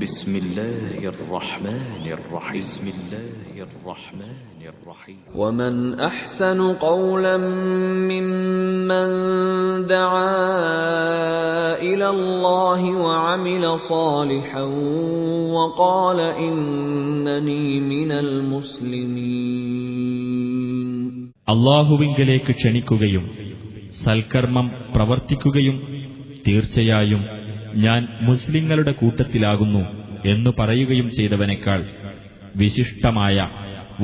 بسم الله الرحمن الرحيم بسم الله الرحمن الرحيم ومن أحسن قولا ممن دعا إلى الله وعمل صالحا وقال إنني من المسلمين. അല്ലാഹുവിങ്കലേക്ക് ക്ഷണിക്കുകയും സൽക്കർമ്മം പ്രവർത്തിക്കുകയും തീർച്ചയായും ഞാൻ മുസ്ലിങ്ങളുടെ കൂട്ടത്തിലാകുന്നു എന്നു പറയുകയും ചെയ്തവനേക്കാൾ വിശിഷ്ടമായ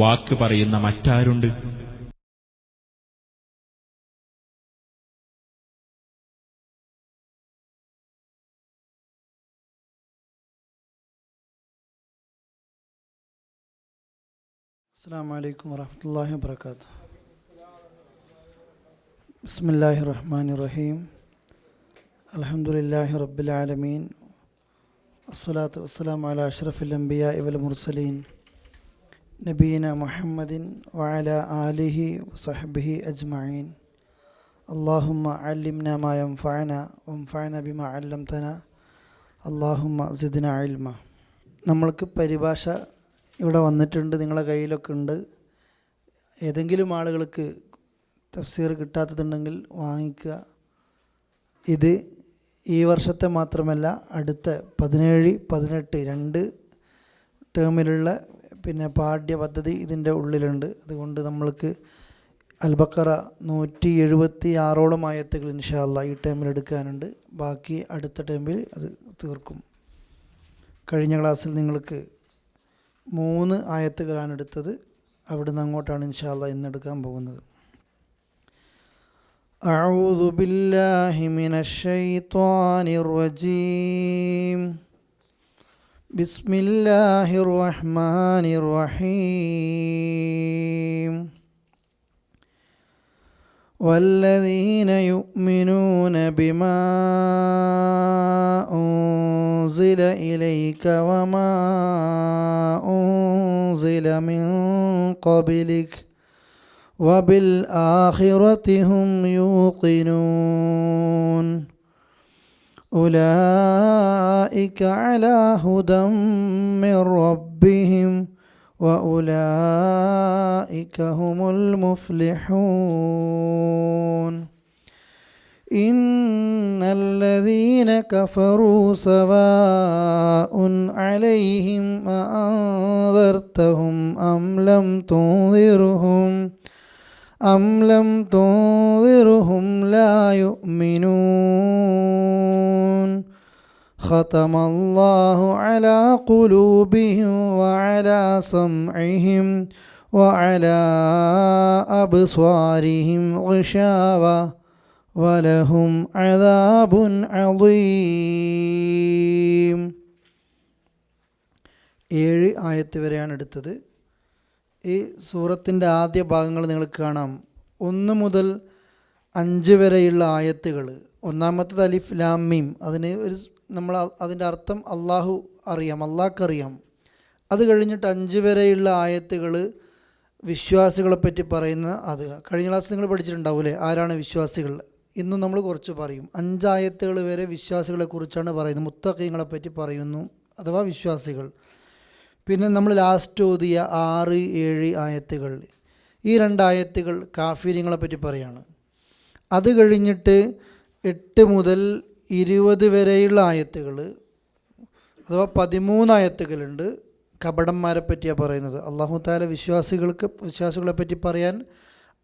വാക്ക് പറയുന്ന മറ്റാരുണ്ട്? അസ്സലാമു അലൈക്കും വറഹ്മത്തുള്ളാഹി വബറകാതുഹു. ബിസ്മില്ലാഹിർ റഹ്മാനിർ റഹീം. അൽഹംദുലില്ലാഹി റബ്ബിൽ ആലമീൻ. അസ്സലാത്തു വസ്സലാമു അലാ അഷ്റഫിൽ അംബിയാഇ വൽ മുർസലീൻ നബീന മുഹമ്മദിൻ വഅലാ ആലിഹി വസഹ്ബിഹി അജ്മഈൻ. അല്ലാഹുമ്മ അല്ലിംനാ മാ യൻഫഅനാ വൻഫഅനാ ബിമാ അല്ലംതനാ അല്ലാഹുമ്മ സിദ്നാ ഇൽമ. നമ്മൾക്ക് പരിഭാഷ ഇവിടെ വന്നിട്ടുണ്ട്, നിങ്ങളുടെ കയ്യിലൊക്കെ ഉണ്ട്. ഏതെങ്കിലും ആളുകൾക്ക് തഫ്സീർ കിട്ടാത്തതുണ്ടെങ്കിൽ വാങ്ങിക്കുക. ഇത് ഈ വർഷത്തെ മാത്രമല്ല, അടുത്ത 17, 18 2 ടേമിലുള്ള പാഠ്യപദ്ധതി ഇതിൻ്റെ ഉള്ളിലുണ്ട്. അതുകൊണ്ട് നമ്മൾക്ക് അൽ-ബഖറ 176ഓളം ആയത്തുകൾ ഇൻഷാ അല്ലാഹ് ഈ ടേമിൽ എടുക്കാനുണ്ട്. ബാക്കി അടുത്ത ടേമിൽ അത് തീർക്കും. കഴിഞ്ഞ ക്ലാസ്സിൽ നിങ്ങൾക്ക് 3 ആയത്തുകളാണ് എടുത്തത്. അവിടുന്ന് അങ്ങോട്ടാണ് ഇൻഷാ അല്ലാഹ് ഇന്നെടുക്കാൻ പോകുന്നത്. അഊദു ബില്ലാഹി മിനശ് ശൈത്വാനിർ റജീം. ബിസ്മില്ലാഹിർ റഹ്മാനിർ റഹീം. വല്ലദീന യുഅ്മിനൂന ബിമാ ഉൻസില ഇലൈക വമാ ഉൻസില മിൻ ഖബ്ലിക വബിൽ ആഖിറതി ഹും യൂഖിനൂൻ. ഉലൈക അലാ ഹുദം മിർ റബ്ബിഹിം وأولئك هم المفلحون. إن الذين كفروا سواء عليهم أأنذرتهم أم لم تنذرهم لا يؤمنون. ختم الله على قلوبهم وعلى سمعهم وعلى أبصارهم غشاوة ولهم عذاب عظيم. 7 ആയത്ത് വരെയാണ് എടുത്തത്. ഈ സൂറത്തിൻ്റെ ആദ്യ ഭാഗങ്ങൾ നിങ്ങൾക്ക് കാണാം. 1 മുതൽ 5 വരെയുള്ള ആയത്തുകൾ. ഒന്നാമത്തത് അലിഫ് ലാം മീം. നമ്മൾ അതിൻ്റെ അർത്ഥം അള്ളാഹ്ക്കറിയാം. അത് കഴിഞ്ഞിട്ട് 5 വരെയുള്ള ആയത്തുകൾ വിശ്വാസികളെപ്പറ്റി പറയുന്ന അത്. കഴിഞ്ഞ ക്ലാസ് നിങ്ങൾ പഠിച്ചിട്ടുണ്ടാവില്ലേ ആരാണ് വിശ്വാസികൾ. ഇന്നും നമ്മൾ കുറച്ച് പറയും. 5 ആയത്തുകൾ വരെ വിശ്വാസികളെക്കുറിച്ചാണ് പറയുന്നത്. മുത്തഖീങ്ങളെപ്പറ്റി പറയുന്നു, അഥവാ വിശ്വാസികൾ. പിന്നെ നമ്മൾ ലാസ്റ്റ് ഓതിയ 6, 7 ആയത്തുകൾ, ഈ 2 ആയത്തുകൾ കാഫിര്യങ്ങളെപ്പറ്റി പറയാണ്. അത് കഴിഞ്ഞിട്ട് 8 മുതൽ 20 വരെയുള്ള ആയത്തുകൾ, അഥവാ 13 ആയത്തുകളുണ്ട്, കപടന്മാരെ പറ്റിയാണ് പറയുന്നത്. അല്ലാഹു തആല വിശ്വാസികളെ പറ്റി പറയാൻ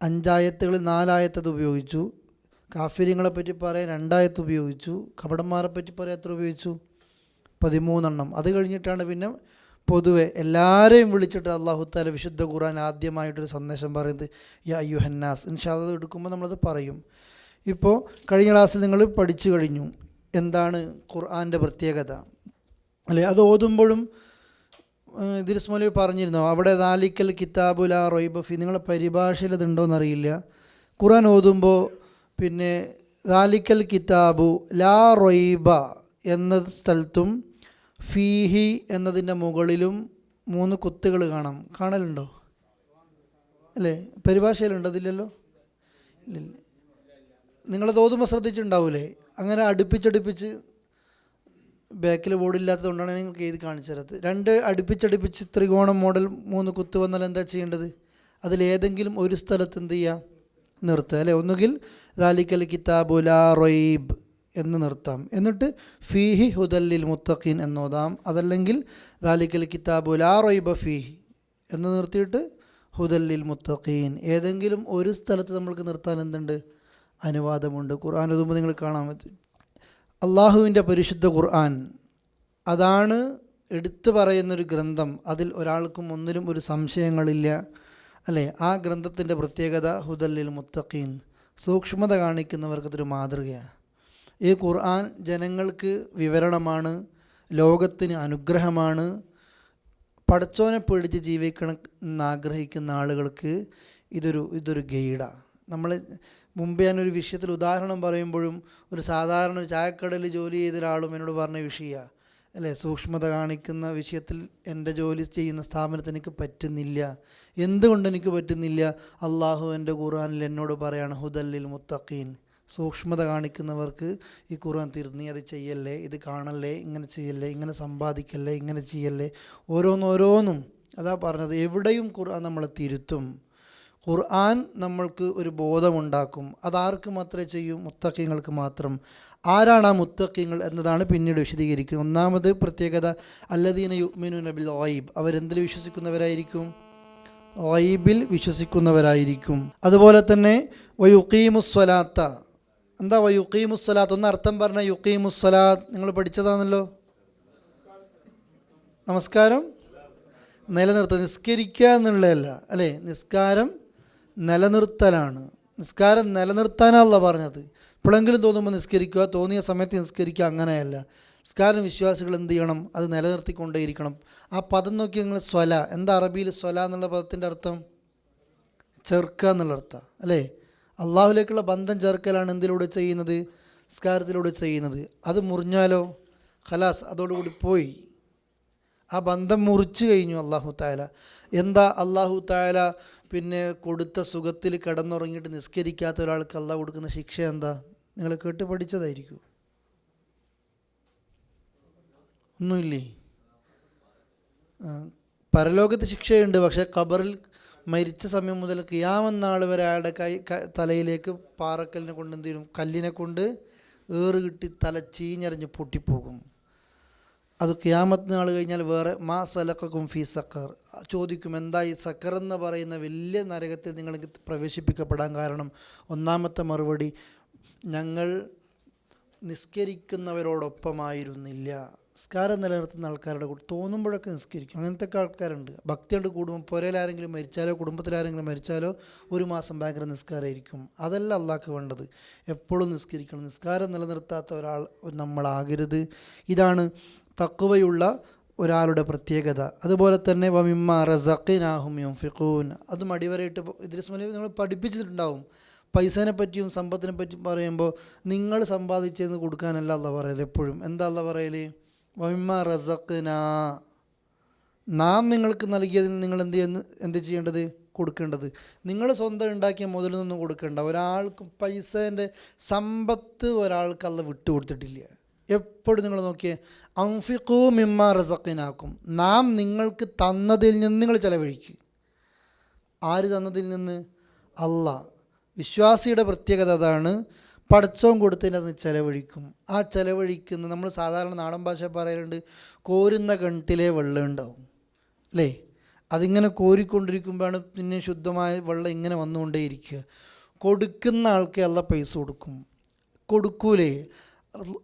5 ആയത്തുകൾ 4 ആയത്ത് അത് ഉപയോഗിച്ചു. കാഫിര്യങ്ങളെ പറ്റി പറയാൻ 2 ആയത്ത് ഉപയോഗിച്ചു. കപടന്മാരെ പറ്റി പറയാൻ എത്ര ഉപയോഗിച്ചു? 13. അത് കഴിഞ്ഞിട്ടാണ് പിന്നെ പൊതുവെ എല്ലാവരെയും വിളിച്ചിട്ട് അല്ലാഹു തആല വിശുദ്ധ ഖുർആൻ ആദ്യമായിട്ടൊരു സന്ദേശം പറയുന്നത് യാ അയ്യുഹന്നാസ്. ഇൻഷാ അല്ലാഹ് എടുക്കുമ്പോൾ നമ്മളത് പറയും. ഇപ്പോൾ കഴിഞ്ഞ ക്ലാസ്സിൽ നിങ്ങൾ പഠിച്ചു കഴിഞ്ഞു എന്താണ് ഖുർആൻ്റെ പ്രത്യേകത അല്ലേ. അത് ഓതുമ്പോഴും ഇദ്രീസ് മൗലവി പറഞ്ഞിരുന്നു, അവിടെ ദാലിക്കൽ കിതാബു ലാ റൈബ ഫീ, നിങ്ങളുടെ പരിഭാഷയിൽ അതുണ്ടോയെന്നറിയില്ല. ഖുർആൻ ഓതുമ്പോൾ ദാലിക്കൽ കിതാബു ലാ റൈബ എന്ന സ്ഥലത്തും ഫീഹി എന്നതിൻ്റെ മുകളിലും 3 കുത്തുകൾ കാണലുണ്ടോ അല്ലേ? പരിഭാഷയിലുണ്ടോ? അതില്ലല്ലോ. ഇല്ല, നിങ്ങളത് ഓതുമ്പോൾ ശ്രദ്ധിച്ചിട്ടുണ്ടാവൂലേ? അങ്ങനെ അടുപ്പിച്ചടുപ്പിച്ച് ബാക്കിൽ ബോർഡില്ലാത്തതുകൊണ്ടാണ് നിങ്ങൾക്ക് എഴുതി കാണിച്ചു തരാത്തത്. 2 അടുപ്പിച്ചടുപ്പിച്ച് ത്രികോണം മോഡൽ 3 കുത്ത് വന്നാൽ എന്താ ചെയ്യേണ്ടത്? അതിലേതെങ്കിലും ഒരു സ്ഥലത്ത് എന്ത് ചെയ്യുക? നിർത്തുക അല്ലേ. ഒന്നുകിൽ ദാലിക്കൽ കിതാബു ലാ റൈബ് എന്ന് നിർത്താം, എന്നിട്ട് ഫീഹി ഹുദല്ലിൽ മുത്തഖീൻ എന്നോതാം. അതല്ലെങ്കിൽ ദാലിക്കൽ കിതാബു ലാ റൈബ ഫീഹി എന്ന് നിർത്തിയിട്ട് ഹുദല്ലിൽ മുത്തഖീൻ. ഏതെങ്കിലും ഒരു സ്ഥലത്ത് നമ്മൾക്ക് നിർത്താൻ എന്തുണ്ട്? അനുവാദമുണ്ട്. ഖുർആൻ ഓതുമ്പോൾ നിങ്ങൾ കാണാൻ പറ്റും. അള്ളാഹുവിൻ്റെ പരിശുദ്ധ ഖുർആൻ അതാണ് എടുത്തു പറയുന്നൊരു ഗ്രന്ഥം. അതിൽ ഒരാൾക്കും ഒന്നിലും ഒരു സംശയങ്ങളില്ല അല്ലേ. ആ ഗ്രന്ഥത്തിൻ്റെ പ്രത്യേകത ഹുദല്ലിൽ മുത്തഖീൻ, സൂക്ഷ്മത കാണിക്കുന്നവർക്കതൊരു മാതൃകയാണ്. ഈ ഖുർആൻ ജനങ്ങൾക്ക് വിവരണമാണ്, ലോകത്തിന് അനുഗ്രഹമാണ്. പടച്ചോനെ പേടിച്ച് ജീവിക്കണം എന്നാഗ്രഹിക്കുന്ന ആളുകൾക്ക് ഇതൊരു ഗൈഡാണ്. നമ്മൾ മുമ്പ് ഞാനൊരു വിഷയത്തിൽ ഉദാഹരണം പറയുമ്പോഴും ഒരു സാധാരണ ഒരു ചായക്കടയിൽ ജോലി ചെയ്ത ഒരാളും എന്നോട് പറഞ്ഞ വിഷയമാണ് അല്ലേ, സൂക്ഷ്മത കാണിക്കുന്ന വിഷയത്തിൽ എൻ്റെ ജോലി ചെയ്യുന്ന സ്ഥാപനത്തിന് എനിക്ക് പറ്റുന്നില്ല. എന്തുകൊണ്ട് എനിക്ക് പറ്റുന്നില്ല? അള്ളാഹു എൻ്റെ ഖുർആനിൽ എന്നോട് പറയാണ് ഹുദല്ലിൽ മുത്തഖീൻ, സൂക്ഷ്മത കാണിക്കുന്നവർക്ക് ഈ ഖുർആൻ തീർന്ന് അത് ചെയ്യല്ലേ, ഇത് കാണല്ലേ, ഇങ്ങനെ ചെയ്യല്ലേ, ഇങ്ങനെ സമ്പാദിക്കല്ലേ, ഇങ്ങനെ ചെയ്യല്ലേ, ഓരോന്നോരോന്നും അതാ പറഞ്ഞത്. എവിടെയും ഖുർആൻ നമ്മളെ തിരുത്തും. ഖുർആൻ നമ്മൾക്ക് ഒരു ബോധമുണ്ടാക്കും. അതാർക്ക് മാത്രമേ ചെയ്യൂ? മുത്തഖീങ്ങൾക്ക് മാത്രം. ആരാണ് ആ മുത്തഖീങ്ങൾ എന്നതാണ് പിന്നീട് വിശദീകരിക്കുന്നത്. ഒന്നാമത് പ്രത്യേകത അല്ലദീന യുഅ്മിനൂന ബിൽ ഗൈബ്, അവരെന്തിൽ വിശ്വസിക്കുന്നവരായിരിക്കും? ഗൈബിൽ വിശ്വസിക്കുന്നവരായിരിക്കും. അതുപോലെ തന്നെ വയുഖീമുസ്സലാത്ത. എന്താ വയുഖീമുസ്സലാത്ത്? ഒന്ന് അർത്ഥം പറഞ്ഞ യുഖീമുസ്സലാത്ത് നിങ്ങൾ പഠിച്ചതാണല്ലോ. നമസ്കാരം നിലനിർത്തുക, നിസ്കരിക്കുക എന്നുള്ളതല്ല അല്ലേ. നിസ്കാരം നിലനിർത്തലാണ്. നിസ്കാരം നിലനിർത്താനല്ല പറഞ്ഞത്. ഇപ്പോഴെങ്കിലും തോന്നുമ്പോൾ നിസ്കരിക്കുക, തോന്നിയ സമയത്ത് നിസ്കരിക്കുക, അങ്ങനെയല്ല. നിസ്കാരം വിശ്വാസികൾ എന്ത് ചെയ്യണം? അത് നിലനിർത്തിക്കൊണ്ടേയിരിക്കണം. ആ പദം നോക്കി നിങ്ങൾ സ്വല, എന്താ അറബിയിൽ സ്വല എന്നുള്ള പദത്തിൻ്റെ അർത്ഥം? ചേർക്കുക എന്നുള്ള അർത്ഥം അല്ലേ. അള്ളാഹുലേക്കുള്ള ബന്ധം ചേർക്കലാണ് എന്തിലൂടെ ചെയ്യുന്നത്? നിസ്കാരത്തിലൂടെ ചെയ്യുന്നത്. അത് മുറിഞ്ഞാലോ ഖലാസ്, അതോടുകൂടി പോയി. ആ ബന്ധം മുറിച്ചു കഴിഞ്ഞു അള്ളാഹു താല. എന്താ അള്ളാഹു താല പിന്നെ കൊടുത്ത സുഖത്തിൽ കിടന്നുറങ്ങിയിട്ട് നിസ്കരിക്കാത്ത ഒരാൾക്ക് അള്ളാഹു കൊടുക്കുന്ന ശിക്ഷ എന്താ? നിങ്ങൾ കേട്ട് പഠിച്ചതായിരിക്കും. ഒന്നുമില്ലേ? പരലോകത്ത് ശിക്ഷയുണ്ട്. പക്ഷേ ഖബറിൽ മരിച്ച സമയം മുതൽ ഖിയാമത്ത് നാൾ വരെ അയാളുടെ തലയിലേക്ക് പാറക്കല്ലിനെ കൊണ്ട് എന്ത് ചെയ്യും? കല്ലിനെ കൊണ്ട് ഏറ് കിട്ടി തല ചീഞ്ഞറിഞ്ഞ് പൊട്ടിപ്പോകും. അത് ഖിയാമത്ത് നാൾ കഴിഞ്ഞാൽ വേറെ മാ സലഖക്കും ഫീ സഖർ ചോദിക്കും. എന്താ ഈ സഖർ എന്ന് പറയുന്ന വലിയ നരകത്തിൽ നിങ്ങൾക്ക് പ്രവേശിപ്പിക്കപ്പെടാൻ കാരണം? ഒന്നാമത്തെ മറുപടി, ഞങ്ങൾ നിസ്കരിക്കുന്നവരോടൊപ്പമായിരുന്നില്ല. നിസ്കാരം നിലനിർത്തുന്ന ആൾക്കാരുടെ കൂടെ തോന്നുമ്പോഴൊക്കെ നിസ്കരിക്കും. അങ്ങനത്തെ ആൾക്കാരുണ്ട്. ഭക്തിയോട് കൂടുമ്പോൾ പുരയിൽ ആരെങ്കിലും മരിച്ചാലോ കുടുംബത്തിലാരെങ്കിലും മരിച്ചാലോ 1 മാസം ഭയങ്കര നിസ്കാരമായിരിക്കും. അതല്ല അള്ളാഹ്ക്ക് വേണ്ടത്. എപ്പോഴും നിസ്കരിക്കണം. നിസ്കാരം നിലനിർത്താത്ത ഒരാൾ നമ്മളാകരുത്. ഇതാണ് തഖ്വയുള്ള ഒരാളുടെ പ്രത്യേകത. അതുപോലെ തന്നെ വമിമ്മ റസഖ്നാഹും യുൻഫിഖൂൻ, അതും അടിവരയിട്ട് ഇദ്രീസ് മൗലവി നിങ്ങൾ പഠിപ്പിച്ചിട്ടുണ്ടാവും. പൈസേനെ പറ്റിയും സമ്പത്തിനെ പറ്റിയും പറയുമ്പോൾ നിങ്ങൾ സമ്പാദിച്ചതെന്ന് കൊടുക്കാനല്ല അള്ളാഹ് പറയൽ. എപ്പോഴും എന്താ അള്ളാഹ് പറയൽ? വമിമ്മ റസഖ്നാ, നാം നിങ്ങൾക്ക് നൽകിയതിന് നിങ്ങൾ എന്ത് ചെയ്യേണ്ടത്? കൊടുക്കേണ്ടത്. നിങ്ങൾ സ്വന്തം ഉണ്ടാക്കിയ മുതൽ നിന്നും കൊടുക്കേണ്ട. ഒരാൾക്ക് പൈസേൻ്റെ സമ്പത്ത് ഒരാൾക്ക് അള്ളാഹ് വിട്ടുകൊടുത്തിട്ടില്ല. എപ്പോഴും നിങ്ങൾ നോക്കിയേ, അൻഫിഖൂ മിമ്മ റസഖ്നാക്കും, നാം നിങ്ങൾക്ക് തന്നതിൽ നിന്ന് നിങ്ങൾ ചെലവഴിക്കുക. ആര് തന്നതിൽ നിന്ന്? അള്ളാഹ്. വിശ്വാസിയുടെ പ്രത്യേകത അതാണ്. പടച്ചോൻ കൊടുത്തതിൻ്റെ അത് ചെലവഴിക്കും. ആ ചെലവഴിക്കുന്ന, നമ്മൾ സാധാരണ നാടൻ ഭാഷ പറയലുണ്ട്, കോരുന്ന കിണറ്റിലെ വെള്ളം ഉണ്ടാവും അല്ലേ. അതിങ്ങനെ കോരിക്കൊണ്ടിരിക്കുമ്പോഴാണ് പിന്നെ ശുദ്ധമായ വെള്ളം ഇങ്ങനെ വന്നുകൊണ്ടേയിരിക്കുക. കൊടുക്കുന്ന ആൾക്ക് അള്ളാഹ് പൈസ കൊടുക്കൂലേ?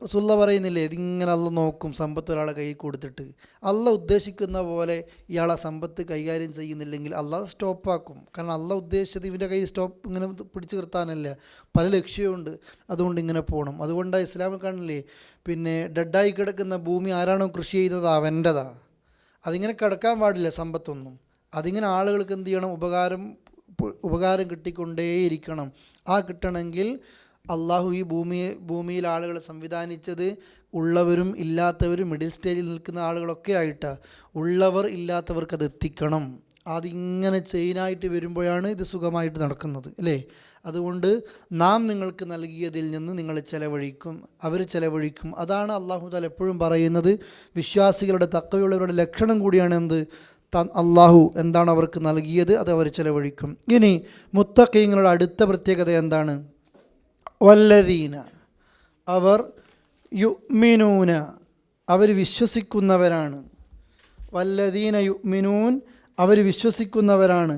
റസൂലുള്ളാഹി പറയുന്നില്ലേ, ഇതിങ്ങനെ അള്ളാഹ് നോക്കും സമ്പത്ത് ഒരാളെ കയ്യിൽ കൊടുത്തിട്ട്. അള്ളാഹ് ഉദ്ദേശിക്കുന്ന പോലെ ഇയാളെ സമ്പത്ത് കൈകാര്യം ചെയ്യുന്നില്ലെങ്കിൽ അള്ളാഹ് സ്റ്റോപ്പാക്കും. കാരണം അള്ളാഹ് ഉദ്ദേശിച്ചത് ഇവൻ്റെ കൈ ഇങ്ങനെ പിടിച്ചു നിർത്താനല്ല, പല ലക്ഷ്യമുണ്ട്. അതുകൊണ്ട് ഇങ്ങനെ പോകണം. അതുകൊണ്ടാണ് ഇസ്ലാമിൽ കാണില്ലേ, പിന്നെ ഡെഡായി കിടക്കുന്ന ഭൂമി ആരാണോ കൃഷി ചെയ്യുന്നത് അവൻ്റെതാ. അതിങ്ങനെ കിടക്കാൻ പാടില്ല സമ്പത്തൊന്നും. അതിങ്ങനെ ആളുകൾക്ക് എന്ത് ചെയ്യണം? ഉപകാരം കിട്ടിക്കൊണ്ടേയിരിക്കണം. ആ കിട്ടണമെങ്കിൽ അള്ളാഹു ഈ ഭൂമിയിൽ ആളുകളെ സംവിധാനിച്ചത് ഉള്ളവരും ഇല്ലാത്തവരും മിഡിൽ സ്റ്റേജിൽ നിൽക്കുന്ന ആളുകളൊക്കെ ആയിട്ടാണ്. ഉള്ളവർ ഇല്ലാത്തവർക്ക് അത് എത്തിക്കണം. അതിങ്ങനെ ചെയിനായിട്ട് വരുമ്പോഴാണ് ഇത് സുഖമായിട്ട് നടക്കുന്നത് അല്ലേ? അതുകൊണ്ട് നാം നിങ്ങൾക്ക് നൽകിയതിൽ നിന്ന് നിങ്ങൾ ചെലവഴിക്കും, അവർ ചെലവഴിക്കും. അതാണ് അള്ളാഹു തആല എപ്പോഴും പറയുന്നത്. വിശ്വാസികളുടെ തഖ്വയുള്ളവരുടെ ലക്ഷണം കൂടിയാണ് എന്ത്? അള്ളാഹു എന്താണ് അവർക്ക് നൽകിയത് അത് അവർ ചെലവഴിക്കും. ഇനി മുത്തഖീങ്ങളുടെ അടുത്ത പ്രത്യേകത എന്താണ്? വല്ലദീന, അവർ യുഅ്മിനൂന, അവർ വിശ്വസിക്കുന്നവരാണ്. വല്ലദീന യുഅ്മിനൂൻ, അവർ വിശ്വസിക്കുന്നവരാണ്.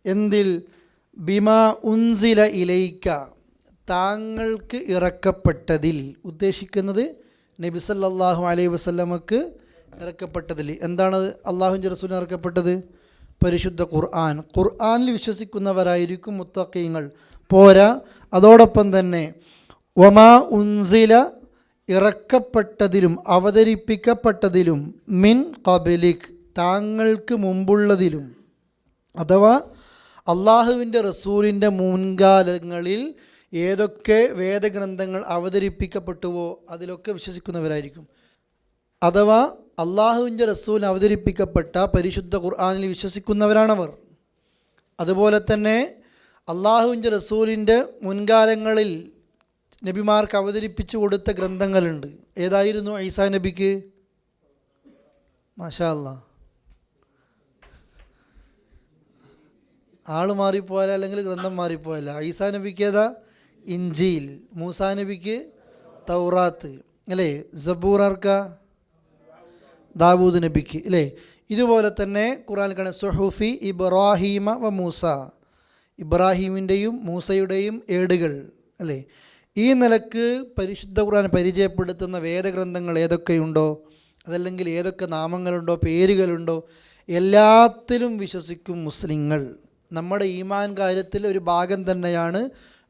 എന്തിൽ? ബിമാ ഉൻസില ഇലൈക, താങ്കൾക്ക് ഇറക്കപ്പെട്ടതിൽ. ഉദ്ദേശിക്കുന്നത് നബി സല്ലല്ലാഹു അലൈഹി വസല്ലമക്ക് ഇറക്കപ്പെട്ടതിൽ. എന്താണ് അള്ളാഹുവിൻ്റെ റസൂലിന് ഇറക്കപ്പെട്ടത്? പരിശുദ്ധ ഖുർആൻ. ഖുർആനിൽ വിശ്വസിക്കുന്നവരായിരിക്കും മുത്തഖീങ്ങൾ. പോരാ, അതോടൊപ്പം തന്നെ വമാ ഉൻസില, ഇറക്കപ്പെട്ടതിലും അവതരിപ്പിക്കപ്പെട്ടതിലും, മിൻ ഖബലിക്, താങ്കൾക്ക് മുമ്പുള്ളതിലും. അഥവാ അള്ളാഹുവിൻ്റെ റസൂലിൻ്റെ മുൻകാലങ്ങളിൽ ഏതൊക്കെ വേദഗ്രന്ഥങ്ങൾ അവതരിപ്പിക്കപ്പെട്ടുവോ അതിലൊക്കെ വിശ്വസിക്കുന്നവരായിരിക്കും. അഥവാ അള്ളാഹുവിൻ്റെ റസൂൽ അവതരിപ്പിക്കപ്പെട്ട പരിശുദ്ധ ഖുർആനിൽ വിശ്വസിക്കുന്നവരാണവർ. അതുപോലെ തന്നെ അള്ളാഹുവിൻ്റെ റസൂലിൻ്റെ മുൻകാലങ്ങളിൽ നബിമാർക്ക് അവതരിപ്പിച്ചു കൊടുത്ത ഗ്രന്ഥങ്ങളുണ്ട്. ഏതായിരുന്നു ഈസാ നബിക്ക്? മാഷാ അല്ലാഹ്, ആൾ മാറിപ്പോയാൽ അല്ലെങ്കിൽ ഗ്രന്ഥം മാറിപ്പോയല്ല. ഈസാ നബിക്ക് ഏതാ? ഇഞ്ചീൽ. മൂസാ നബിക്ക് തൗറാത്ത് അല്ലേ? സബൂർ ആർക്കാ? ദാവൂദ് നബിക്ക് അല്ലേ? ഇതുപോലെ തന്നെ ഖുർആനിൽ കാണുന്ന സുഹുഫി ഇബ്രാഹീമ വ മൂസ, ഇബ്രാഹീമിൻ്റെയും മൂസയുടെയും ഏടുകൾ അല്ലേ? ഈ നിലക്ക് പരിശുദ്ധ ഖുർആൻ പരിചയപ്പെടുത്തുന്ന വേദഗ്രന്ഥങ്ങൾ ഏതൊക്കെയുണ്ടോ, അതല്ലെങ്കിൽ ഏതൊക്കെ നാമങ്ങളുണ്ടോ, പേരുകളുണ്ടോ, എല്ലാത്തിലും വിശ്വസിക്കും മുസ്ലിങ്ങൾ. നമ്മുടെ ഈമാൻ കാര്യത്തിൽ ഒരു ഭാഗം തന്നെയാണ്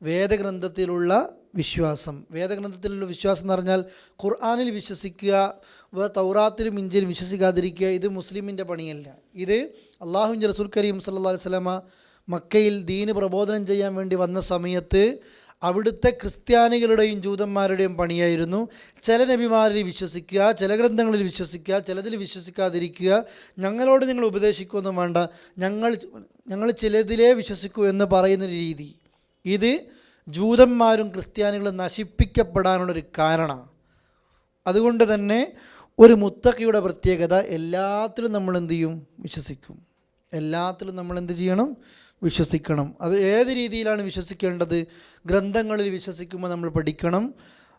വേദഗ്രന്ഥത്തിലുള്ള വിശ്വാസം. വേദഗ്രന്ഥത്തിലുള്ള വിശ്വാസം എന്ന് പറഞ്ഞാൽ ഖുർആനിൽ വിശ്വസിക്കുക, തൗറാത്തിലും ഇഞ്ചിലും വിശ്വസിക്കാതിരിക്കുക, ഇത് മുസ്ലിമിൻ്റെ പണിയല്ല. ഇത് അള്ളാഹുവിൻ്റെ റസൂൽ കരീം സല്ലല്ലാഹു അലൈഹി വസല്ലമ മക്കയിൽ ദീന് പ്രബോധനം ചെയ്യാൻ വേണ്ടി വന്ന സമയത്ത് അവിടുത്തെ ക്രിസ്ത്യാനികളുടെയും ജൂതന്മാരുടെയും പണിയായിരുന്നു ചില നബിമാരിൽ വിശ്വസിക്കുക, ചില ഗ്രന്ഥങ്ങളിൽ വിശ്വസിക്കുക, ചിലതിൽ വിശ്വസിക്കാതിരിക്കുക. ഞങ്ങളോട് നിങ്ങൾ ഉപദേശിക്കുകയൊന്നും വേണ്ട, ഞങ്ങൾ ചിലതിലേ വിശ്വസിക്കൂ എന്ന് പറയുന്ന രീതി. ഇത് ജൂതന്മാരും ക്രിസ്ത്യാനികളും നശിപ്പിക്കപ്പെടാനുള്ളൊരു കാരണമാണ്. അതുകൊണ്ട് തന്നെ ഒരു മുത്തഖിയുടെ പ്രത്യേകത എല്ലാത്തിലും നമ്മൾ എന്ത് ചെയ്യും? വിശ്വസിക്കും. എല്ലാത്തിലും നമ്മൾ എന്ത് ചെയ്യണം? വിശ്വസിക്കണം. അത് ഏത് രീതിയിലാണ് വിശ്വസിക്കേണ്ടത്? ഗ്രന്ഥങ്ങളിൽ വിശ്വസിക്കുമ്പോൾ നമ്മൾ പഠിക്കണം.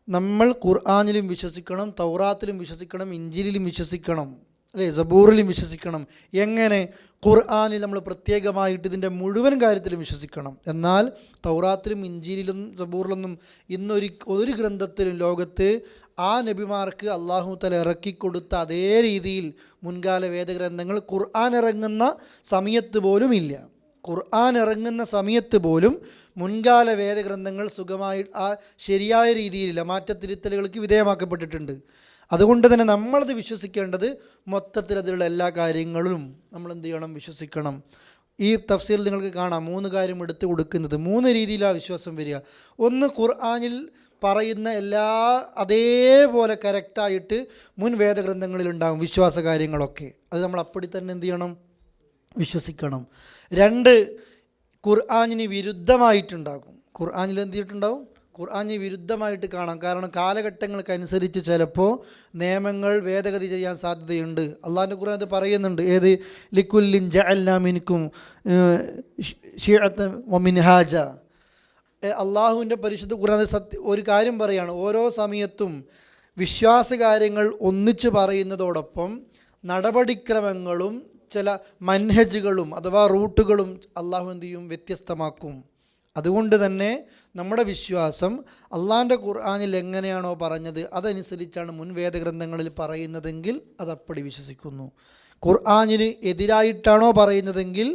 നമ്മൾ ഖുർആനിലും വിശ്വസിക്കണം, തൗറാത്തിലും വിശ്വസിക്കണം, ഇഞ്ചിലിലും വിശ്വസിക്കണം അല്ലേ? സബൂറിലും വിശ്വസിക്കണം. എങ്ങനെ? ഖുർആനിൽ നമ്മൾ പ്രത്യേകമായിട്ട് ഇതിൻ്റെ മുഴുവൻ കാര്യത്തിലും വിശ്വസിക്കണം. എന്നാൽ തൗറാത്തിലും ഇഞ്ചിലിലും സബൂറിലൊന്നും ഒരു ഗ്രന്ഥത്തിലും ലോകത്ത് ആ നബിമാർക്ക് അള്ളാഹു തആല ഇറക്കിക്കൊടുത്ത അതേ രീതിയിൽ മുൻകാല വേദഗ്രന്ഥങ്ങൾ ഖുർആൻ ഇറങ്ങുന്ന സമയത്ത് പോലും ഇല്ല. ഖുർആൻ ഇറങ്ങുന്ന സമയത്ത് പോലും മുൻകാല വേദഗ്രന്ഥങ്ങൾ സുഖമായി ശരിയായ രീതിയിലില്ല, മാറ്റത്തിരുത്തലുകൾക്ക് വിധേയമാക്കപ്പെട്ടിട്ടുണ്ട്. അതുകൊണ്ട് തന്നെ നമ്മളത് വിശ്വസിക്കേണ്ടത് മൊത്തത്തിൽ അതിലുള്ള എല്ലാ കാര്യങ്ങളും നമ്മൾ എന്ത് ചെയ്യണം? വിശ്വസിക്കണം. ഈ തഫ്സീറിൽ നിങ്ങൾക്ക് കാണാം 3 കാര്യം എടുത്തു കൊടുക്കുന്നത്. 3 രീതിയിലാണ് വിശ്വാസം വരിക. ഒന്ന്, ഖുർആനിൽ പറയുന്ന എല്ലാ അതേപോലെ കറക്റ്റായിട്ട് മുൻ വേദഗ്രന്ഥങ്ങളിലുണ്ടാകും വിശ്വാസ കാര്യങ്ങളൊക്കെ. അത് നമ്മൾ അപ്പടി തന്നെ എന്ത് ചെയ്യണം? വിശ്വസിക്കണം. 2, ഖുർആനിന് വിരുദ്ധമായിട്ടുണ്ടാകും. ഖുർആനിൽ എന്ത് ചെയ്തിട്ടുണ്ടാവും? ഖുർആനിന് വിരുദ്ധമായിട്ട് കാണാം. കാരണം കാലഘട്ടങ്ങൾക്കനുസരിച്ച് ചിലപ്പോൾ നിയമങ്ങൾ ഭേദഗതി ചെയ്യാൻ സാധ്യതയുണ്ട്. അള്ളാഹുവിൻ്റെ ഖുർആൻ അത് പറയുന്നുണ്ട്. ഏത്? ലിക്കുല്ലിൻ ജഅൽനാ മിൻകും ശിഅതൻ വമിൻഹാജ. അള്ളാഹുവിൻ്റെ പരിശുദ്ധ ഖുർആൻ ഒരു കാര്യം പറയുകയാണ്, ഓരോ സമയത്തും വിശ്വാസകാര്യങ്ങൾ ഒന്നിച്ച് പറയുന്നതോടൊപ്പം നടപടിക്രമങ്ങളും ചില മൻഹജുകളും അഥവാ റൂട്ടുകളും അള്ളാഹു എന്ത് ചെയ്യും? വ്യത്യസ്തമാക്കും. അതുകൊണ്ട് തന്നെ നമ്മുടെ വിശ്വാസം അള്ളാഹിൻ്റെ ഖുർആനിൽ എങ്ങനെയാണോ പറഞ്ഞത് അതനുസരിച്ചാണ് മുൻ വേദഗ്രന്ഥങ്ങളിൽ പറയുന്നതെങ്കിൽ അതപ്പടി വിശ്വസിക്കുന്നു. ഖുർആനിന് എതിരായിട്ടാണോ പറയുന്നതെങ്കിൽ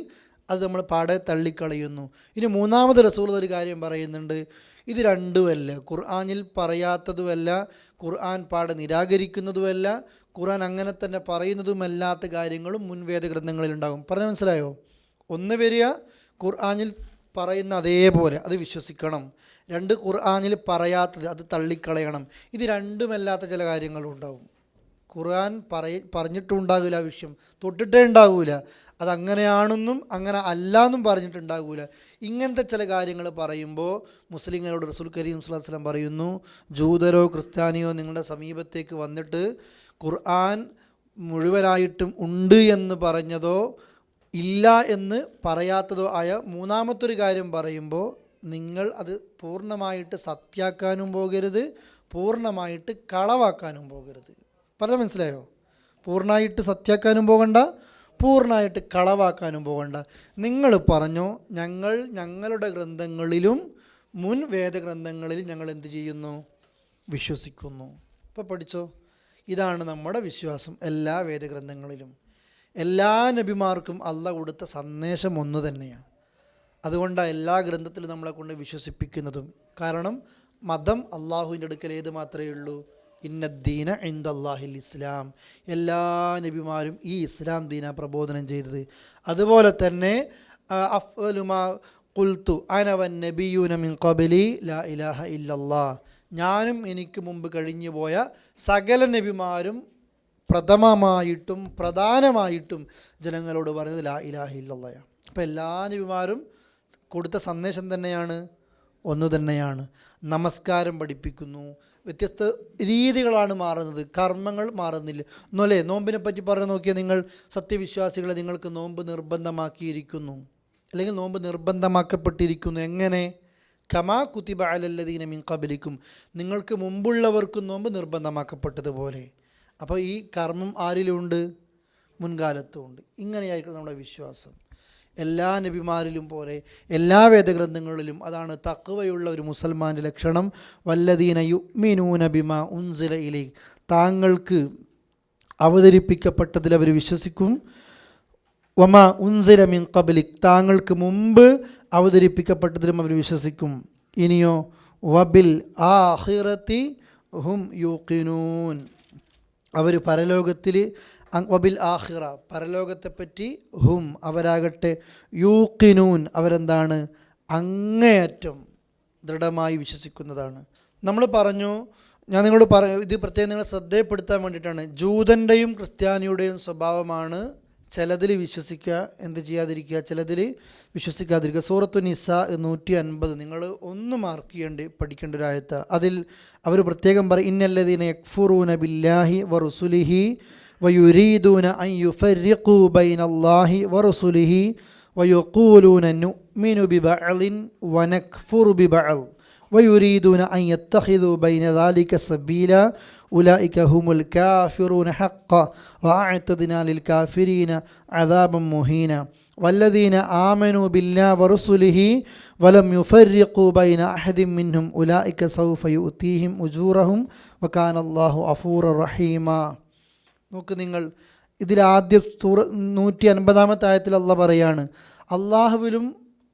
അത് നമ്മൾ പാടെ തള്ളിക്കളയുന്നു. ഇനി 3ാമത് റസൂൽ ഒരു കാര്യം പറയുന്നുണ്ട്. ഇത് രണ്ടുമല്ല, ഖുർആനിൽ പറയാത്തതുമല്ല, ഖുർആൻ പാടെ നിരാകരിക്കുന്നതുമല്ല, ഖുർആൻ അങ്ങനെ തന്നെ പറയുന്നതുമല്ലാത്ത കാര്യങ്ങളും മുൻ വേദഗ്രന്ഥങ്ങളിലുണ്ടാകും. പറഞ്ഞാൽ മനസ്സിലായോ? ഒന്ന് വരിക, ഖുർആനിൽ പറയുന്ന അതേപോലെ അത് വിശ്വസിക്കണം. 2, ഖുർആനിൽ പറയാത്തത് അത് തള്ളിക്കളയണം. ഇത് രണ്ടുമല്ലാത്ത ചില കാര്യങ്ങളും ഉണ്ടാവും. ഖുർആൻ പറഞ്ഞിട്ടുണ്ടാകില്ല ആ വിഷയം, തൊട്ടിട്ടേ ഉണ്ടാകൂല, അതങ്ങനെയാണെന്നും അങ്ങനെ അല്ലാന്നും പറഞ്ഞിട്ടുണ്ടാകൂല. ഇങ്ങനത്തെ ചില കാര്യങ്ങൾ പറയുമ്പോൾ മുസ്ലിങ്ങളോട് റസൂൽ കരീം സ്വല്ലല്ലാഹു അലൈഹി വസല്ലം പറയുന്നു, ജൂതരോ ക്രിസ്ത്യാനിയോ നിങ്ങളുടെ സമീപത്തേക്ക് വന്നിട്ട് ഖുർആൻ മുഴുവനായിട്ടും ഉണ്ട് എന്ന് പറഞ്ഞതോ ഇല്ല എന്ന് പറയാത്തതോ ആയ മൂന്നാമത്തൊരു കാര്യം പറയുമ്പോൾ നിങ്ങൾ അത് പൂർണ്ണമായിട്ട് സത്യാക്കാനും പോകരുത്, പൂർണ്ണമായിട്ട് കളവാക്കാനും പോകരുത്. പറഞ്ഞാൽ മനസ്സിലായോ? പൂർണ്ണമായിട്ട് സത്യാക്കാനും പോകണ്ട, പൂർണ്ണമായിട്ട് കളവാക്കാനും പോകണ്ട. നിങ്ങൾ പറഞ്ഞോ, ഞങ്ങളുടെ ഗ്രന്ഥങ്ങളിലും മുൻ വേദഗ്രന്ഥങ്ങളിലും ഞങ്ങൾ എന്ത് ചെയ്യുന്നു? വിശ്വസിക്കുന്നു. ഇപ്പോൾ പഠിച്ചോ, ഇതാണ് നമ്മുടെ വിശ്വാസം. എല്ലാ വേദഗ്രന്ഥങ്ങളിലും എല്ലാ നബിമാർക്കും അള്ളാഹ് കൊടുത്ത സന്ദേശം ഒന്ന് തന്നെയാണ്. അതുകൊണ്ടാണ് എല്ലാ ഗ്രന്ഥത്തിലും നമ്മളെ കൊണ്ട് വിശ്വസിപ്പിക്കുന്നതും. കാരണം മതം അള്ളാഹുവിൻ്റെ അടുക്കൽ ഏത് മാത്രമേ ഉള്ളൂ? ഇന്നദ്ദീന ഇൻദല്ലാഹിൽ ഇസ്ലാം. എല്ലാ നബിമാരും ഈ ഇസ്ലാം ദീന പ്രബോധനം ചെയ്തത്. അതുപോലെ തന്നെ അഫ്ളു മാ ഖുൽതു അന വൻ നബിയൂന മിൻ ഖബ്ലി ലാ ഇലാഹ ഇല്ലല്ലാഹ്. ഞാനും എനിക്ക് മുമ്പ് കഴിഞ്ഞു പോയ സകല നബിമാരും പ്രഥമമായിട്ടും പ്രധാനമായിട്ടും ജനങ്ങളോട് പറയുന്നത് ലാ ഇലാഹ ഇല്ലല്ലാഹ്. അപ്പോൾ എല്ലാ നബിമാരും കൊടുത്ത സന്ദേശം തന്നെയാണ്, ഒന്നു തന്നെയാണ്. നമസ്കാരം പഠിപ്പിക്കുന്നു, വ്യത്യസ്ത രീതികളാണ് മാറുന്നത്, കർമ്മങ്ങൾ മാറുന്നില്ല. ഒന്നുമല്ലേ നോമ്പിനെ പറ്റി പറഞ്ഞു നോക്കിയാൽ നിങ്ങൾ സത്യവിശ്വാസികളെ നിങ്ങൾക്ക് നോമ്പ് നിർബന്ധമാക്കിയിരിക്കുന്നു, അല്ലെങ്കിൽ നോമ്പ് നിർബന്ധമാക്കപ്പെട്ടിരിക്കുന്നു. എങ്ങനെ? കമാ കുതിബ അലല്ലദീന മിൻ ഖബ്ലിക്കും, നിങ്ങൾക്ക് മുമ്പുള്ളവർക്കും നോമ്പ് നിർബന്ധമാക്കപ്പെട്ടതുപോലെ. അപ്പോൾ ഈ കർമ്മം ആരിലുണ്ട്? മുൻകാലത്തും ഉണ്ട്. ഇങ്ങനെയായിരിക്കും നമ്മുടെ വിശ്വാസം. എല്ലാ നബിമാരിലും പോലെ എല്ലാ വേദഗ്രന്ഥങ്ങളിലും അതാണ് തഖ്വയുള്ള ഒരു മുസൽമാൻ്റെ ലക്ഷണം. വല്ലദീന യുഅ്മിനൂന ബിമാ ഉൻസില ഇലൈക, താങ്കൾക്ക് അവതരിപ്പിക്കപ്പെട്ടതിൽ അവർ വിശ്വസിക്കും. വമാ ഉൻസില മിൻ ഖബ്ലിക്, താങ്കൾക്ക് മുമ്പ് അവതരിപ്പിക്കപ്പെട്ടതിലും അവർ വിശ്വസിക്കും. ഇനിയോ വബിൽ ആഖിറതി ഹും യൂഖിനൂൻ, അവർ പരലോകത്തിൽ വബിൽ ആഖിറ, പരലോകത്തെപ്പറ്റി ഹും അവരാകട്ടെ യൂഖിനൂൻ, അവരെന്താണ്? അങ്ങേയറ്റം ദൃഢമായി വിശ്വസിക്കുന്നതാണ്. നമ്മൾ പറഞ്ഞു, ഞാൻ നിങ്ങളോട് ഇത് പ്രത്യേകം നിങ്ങളെ ശ്രദ്ധയപ്പെടുത്താൻ വേണ്ടിയിട്ടാണ്. ജൂതൻ്റെയും ക്രിസ്ത്യാനിയുടെയും സ്വഭാവമാണ് ചിലതിൽ വിശ്വസിക്കുക, എന്ത് ചെയ്യാതിരിക്കുക, ചിലതിൽ വിശ്വസിക്കാതിരിക്കുക. സൂറത്തു നിസാ 150 നിങ്ങൾ ഒന്ന് മാർക്ക് പഠിക്കേണ്ട ഒരു ആയത്ത്. അതിൽ അവർ പ്രത്യേകം പറയും, ഇന്നല്ലദീന യക്ഫുറൂന ബില്ലാഹി വറുസുലിഹി വയുരീദൂന അൻ യുഫർരിഖൂ ബൈനല്ലാഹി വറുസുലിഹി വയഖൂലൂന നുഅ്മിനു ബിബഅളിൻ വനക്ഫുറു ബിബഅൾ വയുരീദൂന അൻ യത്തഖിദൂ ബൈന ദാലിക സബീല ഉലൈക ഹുമുൽ കാഫിറൂന ഹഖ്ഖൻ വഅഅ്തദ്നാ ലിൽ കാഫിരീന അദാബൻ മുഹീന വല്ലദീന ആമനൂ ബില്ലാഹി വറസുലിഹി വലം യുഫർരിഖൂ ബൈന അഹദിൻ മിൻഹും ഉലൈക സൗഫ യുഅ്തീഹിം ഉജൂറഹും വകാനല്ലാഹു ഗഫൂറർ റഹീമ. നോക്ക് നിങ്ങൾ, ഇതിലാദ്യ 150-ാമത്തെ ആയത്തിൽ അള്ളാഹ് പറയാണ്, അള്ളാഹുവിലും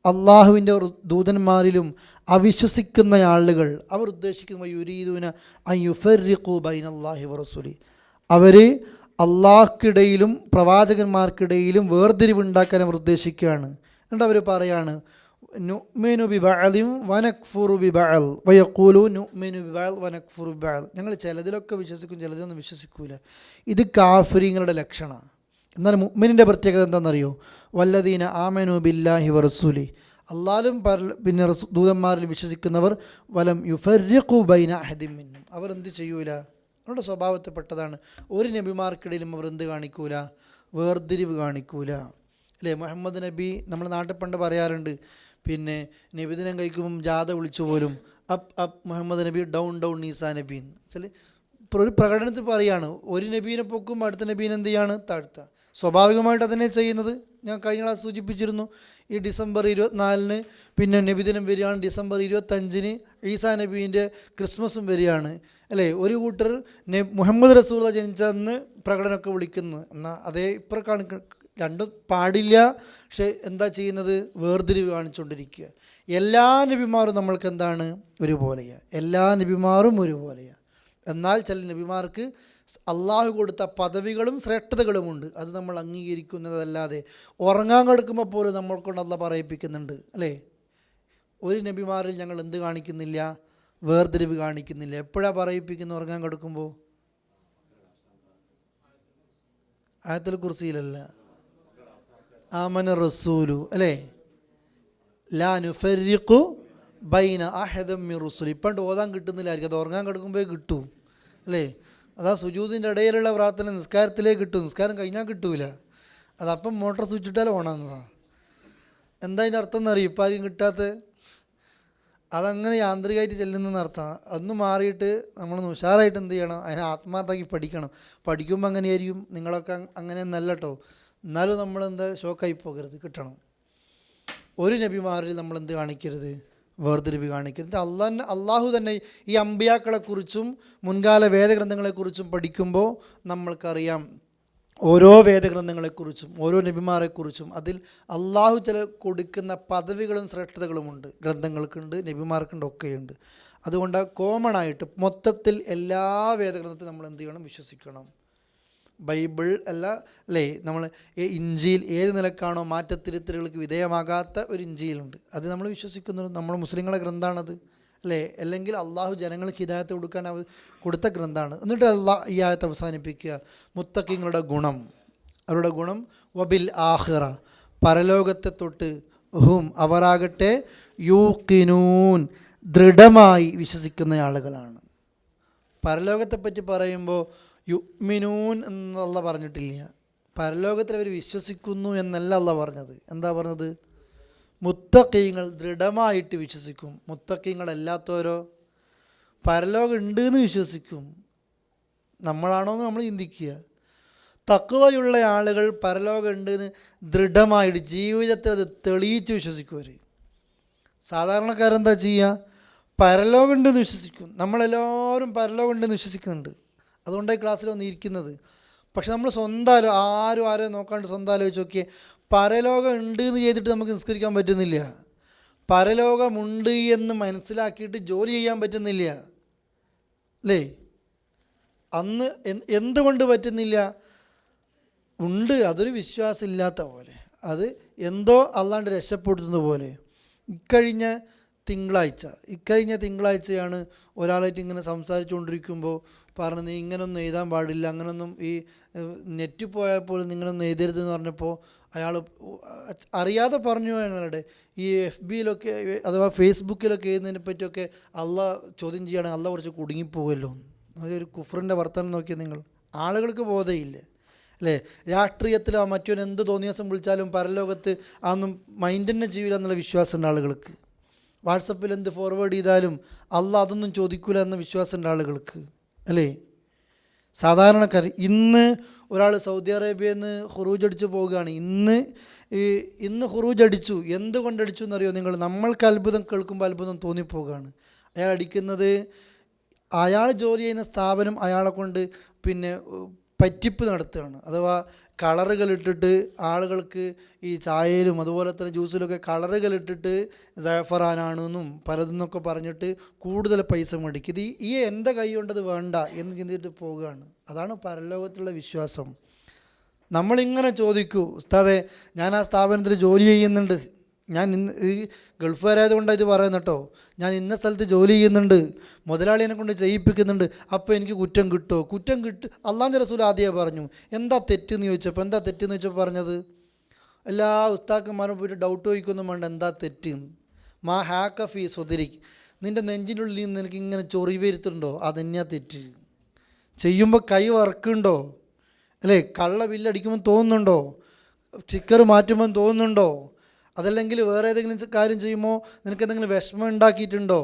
അള്ളാഹുവിൻ്റെ ദൂതന്മാരിലും അവിശ്വസിക്കുന്ന ആളുകൾ അവർ ഉദ്ദേശിക്കുന്ന യുരീദൂന അൻ യുഫർരിഖൂ ബൈനല്ലാഹി വറസൂലി, അവർ അള്ളാഹ്ക്കിടയിലും പ്രവാചകന്മാർക്കിടയിലും വേർതിരിവുണ്ടാക്കാൻ അവർ ഉദ്ദേശിക്കുകയാണ്. എന്നിട്ട് അവർ പറയാണ്, നുഅ്മിനു ബിബഅളിൻ വനക്ഫുറു ബിബഅൾ വയഖൂലു നുഅ്മിനു ബിബഅൾ വനക്ഫുറു ബിബഅൾ, ഞങ്ങൾ ചിലതിലൊക്കെ വിശ്വസിക്കും, ചിലതൊന്നും വിശ്വസിക്കൂല. ഇത് കാഫിരീങ്ങളുടെ ലക്ഷണമാണ്. എന്നാൽ മുഅ്മിനിൻ്റെ പ്രത്യേകത എന്താണെന്നറിയോ? വല്ലദീന ആമനു ബില്ലാഹി വറസൂലി, അള്ളാഹുലും പിന്നെ ദൂതന്മാരിൽ വിശ്വസിക്കുന്നവർ വലം യുഫർരിഖൂ ബൈന അഹദിൻ മിൻഹും, അവർ എന്ത് ചെയ്യൂല, അവരുടെ സ്വഭാവത്തിൽപ്പെട്ടതാണ്. ഒരു നബിമാർക്കിടയിലും അവർ എന്ത് കാണിക്കൂല? വേർതിരിവ് കാണിക്കൂല. അല്ലേ? മുഹമ്മദ് നബി നമ്മുടെ നാട്ടിൽ പണ്ട് പറയാറുണ്ട്, പിന്നെ നബിദിനം കഴിക്കുമ്പം ജാഥ വിളിച്ചു പോലും അപ്പ് മുഹമ്മദ് നബി, ഡൗൺ ഡൗൺ ഈസാ നബി എന്ന് വെച്ചാൽ ഒരു പ്രകടനത്തിൽ പറയുകയാണ്. ഒരു നബീനെ പൊക്കും അടുത്ത നബീനെ എന്ത് ചെയ്യാണ്? താഴ്ത്തുക. സ്വാഭാവികമായിട്ട് അതന്നെ ചെയ്യുന്നത്. ഞാൻ കഴിഞ്ഞ ക്ലാസ് സൂചിപ്പിച്ചിരുന്നു. ഈ ഡിസംബർ 24-ന് പിന്നെ നബിദിനം വരികയാണ്, ഡിസംബർ 25-ന് ഈസാ നബീൻ്റെ ക്രിസ്മസും വരികയാണ്. അല്ലേ? ഒരു കൂട്ടർ മുഹമ്മദ് റസൂൽ ജനിച്ചെന്ന് പ്രകടനമൊക്കെ വിളിക്കുന്നു. എന്നാൽ അതേ ഇപ്പുറം രണ്ടും പാടില്ല. പക്ഷെ എന്താ ചെയ്യുന്നത്? വേർതിരിവ് കാണിച്ചുകൊണ്ടിരിക്കുക. എല്ലാ നബിമാരും നമ്മൾക്ക് എന്താണ്? ഒരുപോലെയാണ്. എല്ലാ നബിമാരും ഒരുപോലെയാണ്. എന്നാൽ ചില നബിമാർക്ക് അള്ളാഹു കൊടുത്ത പദവികളും ശ്രേഷ്ഠതകളുമുണ്ട്. അത് നമ്മൾ അംഗീകരിക്കുന്നതല്ലാതെ ഉറങ്ങാൻ കിടക്കുമ്പോൾ പോലും നമ്മൾ കൊണ്ട് അള്ളാഹ് പറയിപ്പിക്കുന്നുണ്ട്. അല്ലേ? ഒരു നബിമാരിൽ ഞങ്ങൾ എന്ത് കാണിക്കുന്നില്ല? വേർതിരിവ് കാണിക്കുന്നില്ല. എപ്പോഴാണ് പറയിപ്പിക്കുന്നത്? ഉറങ്ങാൻ കിടക്കുമ്പോൾ. ആയത്തുൽ കുർസിയിലല്ല, ആമന റസൂലു അല്ലേ, ലാ നുഫരിഖു ബൈന അഹദം മിർ റുസുലി. ഇപ്പം ഓതാൻ കിട്ടുന്നില്ലായിരിക്കും, അത് ഉറങ്ങാൻ കിടക്കുമ്പോഴേ കിട്ടൂ അല്ലേ. അതാ സുജൂദിൻ്റെ ഇടയിലുള്ള പ്രാർത്ഥന നിസ്കാരത്തിലേക്ക് കിട്ടും, നിസ്കാരം കഴിഞ്ഞാൽ കിട്ടൂല. അതപ്പം മോട്ടർ സ്വിച്ച് ഇട്ടാൽ ഓണാകുന്നതാണ്. എന്താ അതിൻ്റെ അർത്ഥം എന്നറിയും ഇപ്പം ആരും കിട്ടാത്ത? അതങ്ങനെ യാന്ത്രികമായിട്ട് ചെല്ലുന്നതെന്ന് അർത്ഥം. അന്ന് മാറിയിട്ട് നമ്മൾ ഉഷാറായിട്ട് എന്ത് ചെയ്യണം, അതിനെ ആത്മാർത്ഥമാക്കി പഠിക്കണം. പഠിക്കുമ്പോൾ അങ്ങനെയായിരിക്കും. നിങ്ങളൊക്കെ അങ്ങനെ ഒന്നല്ല കേട്ടോ, എന്നാലും നമ്മളെന്താ ഷോക്കായി പോകരുത്, കിട്ടണം. ഒരു നബിമാരിൽ നമ്മളെന്ത് കാണിക്കരുത്, വേർതിരിവ് കാണിക്കരുത്. അള്ളാഹു തന്നെ ഈ അമ്പിയാക്കളെക്കുറിച്ചും മുൻകാല വേദഗ്രന്ഥങ്ങളെക്കുറിച്ചും പഠിക്കുമ്പോൾ നമ്മൾക്കറിയാം ഓരോ വേദഗ്രന്ഥങ്ങളെക്കുറിച്ചും ഓരോ നബിമാരെക്കുറിച്ചും അതിൽ അള്ളാഹു ചില കൊടുക്കുന്ന പദവികളും ശ്രേഷ്ഠതകളുമുണ്ട്. ഗ്രന്ഥങ്ങൾക്കുണ്ട്, നബിമാർക്കുണ്ട്, ഒക്കെയുണ്ട്. അതുകൊണ്ട് കോമണായിട്ട് മൊത്തത്തിൽ എല്ലാ വേദഗ്രന്ഥത്തിലും നമ്മൾ എന്ത് ചെയ്യണം, വിശ്വസിക്കണം. ബൈബിൾ അല്ല അല്ലേ, നമ്മൾ ഇഞ്ചിയിൽ ഏത് നിലക്കാണോ മാറ്റത്തിരുത്തലുകൾക്ക് വിധേയമാകാത്ത ഒരു ഇഞ്ചിയിലുണ്ട്, അത് നമ്മൾ വിശ്വസിക്കുന്നുണ്ട്. നമ്മൾ മുസ്ലിങ്ങളെ ഗ്രന്ഥമാണത് അല്ലേ. അല്ലെങ്കിൽ അള്ളാഹു ജനങ്ങൾക്ക് ഹിദായത്ത് കൊടുക്കാൻ അവർ കൊടുത്ത ഗ്രന്ഥമാണ്. എന്നിട്ട് ഈ ആയത്ത് അവസാനിപ്പിക്കുക, മുത്തഖീങ്ങളുടെ ഗുണം, അവരുടെ ഗുണം വബിൽ ആഖിറ, പരലോകത്തെ തൊട്ട്, ഹും അവരാകട്ടെ, യൂഖിനൂൻ ദൃഢമായി വിശ്വസിക്കുന്ന ആളുകളാണ്. പരലോകത്തെപ്പറ്റി പറയുമ്പോൾ യുഅ്മിനൂൻ എന്നുള്ള പറഞ്ഞിട്ടില്ല, പരലോകത്തിൽ അവർ വിശ്വസിക്കുന്നു എന്നല്ല അല്ല പറഞ്ഞത്. എന്താ പറഞ്ഞത്? മുത്തഖീങ്ങൾ ദൃഢമായിട്ട് വിശ്വസിക്കും. മുത്തഖീങ്ങളല്ലാത്തവരോ പരലോകം ഉണ്ട് എന്ന് വിശ്വസിക്കും. നമ്മളാണോ എന്ന് നമ്മൾ ചിന്തിക്കുക. തഖ്വയുള്ള ആളുകൾ പരലോകം ഉണ്ട് എന്ന് ദൃഢമായിട്ട് ജീവിതത്തിൽ അത് തെളിയിച്ച് വിശ്വസിക്കും. അവർ സാധാരണക്കാരെന്താ ചെയ്യുക? പരലോകം ഉണ്ടെന്ന് വിശ്വസിക്കും. നമ്മളെല്ലാവരും പരലോകം ഉണ്ടെന്ന് വിശ്വസിക്കുന്നുണ്ട്, അതുകൊണ്ടായി ക്ലാസ്സിൽ വന്നിരിക്കുന്നത്. പക്ഷെ നമ്മൾ സ്വന്തം ആരും നോക്കാണ്ട് സ്വന്തം ആലോചിച്ച് നോക്കിയേ, പരലോകം ഉണ്ട് എന്ന് ചെയ്തിട്ട് നമുക്ക് നിസ്കരിക്കാൻ പറ്റുന്നില്ല, പരലോകമുണ്ട് എന്ന് മനസ്സിലാക്കിയിട്ട് ജോലി ചെയ്യാൻ പറ്റുന്നില്ല അല്ലേ. അന്ന് എന്തുകൊണ്ട് പറ്റുന്നില്ല? ഉണ്ട്, അതൊരു വിശ്വാസമില്ലാത്ത പോലെ, അത് എന്തോ അല്ലാണ്ട് രക്ഷപ്പെടുത്തുന്ന പോലെ. ഇക്കഴിഞ്ഞ തിങ്കളാഴ്ചയാണ് ഒരാളായിട്ട് ഇങ്ങനെ സംസാരിച്ചുകൊണ്ടിരിക്കുമ്പോൾ പറഞ്ഞു, നീ ഇങ്ങനൊന്നും എഴുതാൻ പാടില്ല, അങ്ങനൊന്നും ഈ നെറ്റ് പോയാൽ പോലും നിങ്ങളൊന്നും എഴുതരുതെന്ന് പറഞ്ഞപ്പോൾ അയാൾ അറിയാതെ പറഞ്ഞു. അയാളുടെ ഈ FBയിലൊക്കെ അഥവാ ഫേസ്ബുക്കിലൊക്കെ എഴുതുന്നതിനെ പറ്റിയൊക്കെ അള്ളാഹ് ചോദ്യം ചെയ്യുകയാണെങ്കിൽ അള്ളാഹ് കുറച്ച് കുടുങ്ങിപ്പോവല്ലോ. ഒരു കുഫറിൻ്റെ വർത്തമാനം നോക്കിയാൽ നിങ്ങൾ, ആളുകൾക്ക് ബോധമില്ല അല്ലേ. രാഷ്ട്രീയത്തിൽ മറ്റൊരു എന്ത് തോന്നിയ ദിവസം വിളിച്ചാലും പരലോകത്ത് അതൊന്നും മൈൻഡ് തന്നെ ചെയ്യില്ല എന്നുള്ള വിശ്വാസമുണ്ട് ആളുകൾക്ക്. വാട്സപ്പിൽ എന്ത് ഫോർവേഡ് ചെയ്താലും അള്ളാഹ് അതൊന്നും ചോദിക്കില്ല എന്ന വിശ്വാസമുണ്ട് ആളുകൾക്ക് അല്ലേ. സാധാരണക്കാർ ഇന്ന് ഒരാൾ സൗദി അറേബ്യയിൽ നിന്ന് ഖുറൂജ് അടിച്ച് പോവുകയാണ്. ഇന്ന് ഖുറൂജ് അടിച്ചു. എന്തുകൊണ്ടടിച്ചു എന്നറിയോ നിങ്ങൾ? നമ്മൾക്ക് അത്ഭുതം കേൾക്കുമ്പോൾ അത്ഭുതം തോന്നിപ്പോവുകയാണ്. അയാൾ അടിക്കുന്നത്, അയാൾ ജോലി ചെയ്യുന്ന സ്ഥാപനം അയാളെ കൊണ്ട് പിന്നെ പറ്റിപ്പ് നടത്തുകയാണ്. അഥവാ കളറുകളിട്ടിട്ട് ആളുകൾക്ക് ഈ ചായയിലും അതുപോലെ തന്നെ ജ്യൂസിലൊക്കെ കളറുകളിട്ടിട്ട് സഫറാനാണെന്നും പലതെന്നൊക്കെ പറഞ്ഞിട്ട് കൂടുതൽ പൈസ മേടിക്കും. ഈ എൻ്റെ കൈ കൊണ്ടത് വേണ്ട എന്ന് ചിന്തിച്ചിട്ട് പോവുകയാണ്. അതാണ് പരലോകത്തുള്ള വിശ്വാസം. നമ്മളിങ്ങനെ ചോദിക്കൂ, ഉസ്താദെ ഞാൻ ആ സ്ഥാപനത്തിൽ ജോലി ചെയ്യുന്നുണ്ട്, ഞാൻ ഇന്ന് ഈ ഗൾഫുകാരായത് കൊണ്ടാണ് ഇത് പറയുന്നത് കേട്ടോ, ഞാൻ ഇന്ന സ്ഥലത്ത് ജോലി ചെയ്യുന്നുണ്ട്, മുതലാളിയെ കൊണ്ട് ചെയ്യിപ്പിക്കുന്നുണ്ട്, അപ്പോൾ എനിക്ക് കുറ്റം കിട്ടുമോ? കുറ്റം അള്ളാഹുവിൻ്റെ റസൂൽ ആദ്യമേ പറഞ്ഞു. എന്താ തെറ്റെന്ന് ചോദിച്ചപ്പോൾ പറഞ്ഞത്, എല്ലാ ഉസ്താക്കന്മാരും പോയിട്ട് ഡൗട്ട് ചോദിക്കൊന്നും വേണ്ട, എന്താ തെറ്റ്? മാ ഹാക്ക ഫീ സ്വദരിക്, നിൻ്റെ നെഞ്ചിൻ്റെ ഉള്ളിൽ നിന്ന് നിനക്ക് ഇങ്ങനെ ചൊറി വരുത്തുണ്ടോ, അതെന്നാ തെറ്റ്. ചെയ്യുമ്പോൾ കൈ വറക്കുണ്ടോ അല്ലേ, കള്ള ബില്ലടിക്കുമ്പോൾ തോന്നുന്നുണ്ടോ, സ്റ്റിക്കർ മാറ്റുമ്പോൾ തോന്നുന്നുണ്ടോ, അതല്ലെങ്കിൽ വേറെ ഏതെങ്കിലും കാര്യം ചെയ്യുമ്പോൾ നിനക്ക് എന്തെങ്കിലും വിഷമം ഉണ്ടാക്കിയിട്ടുണ്ടോ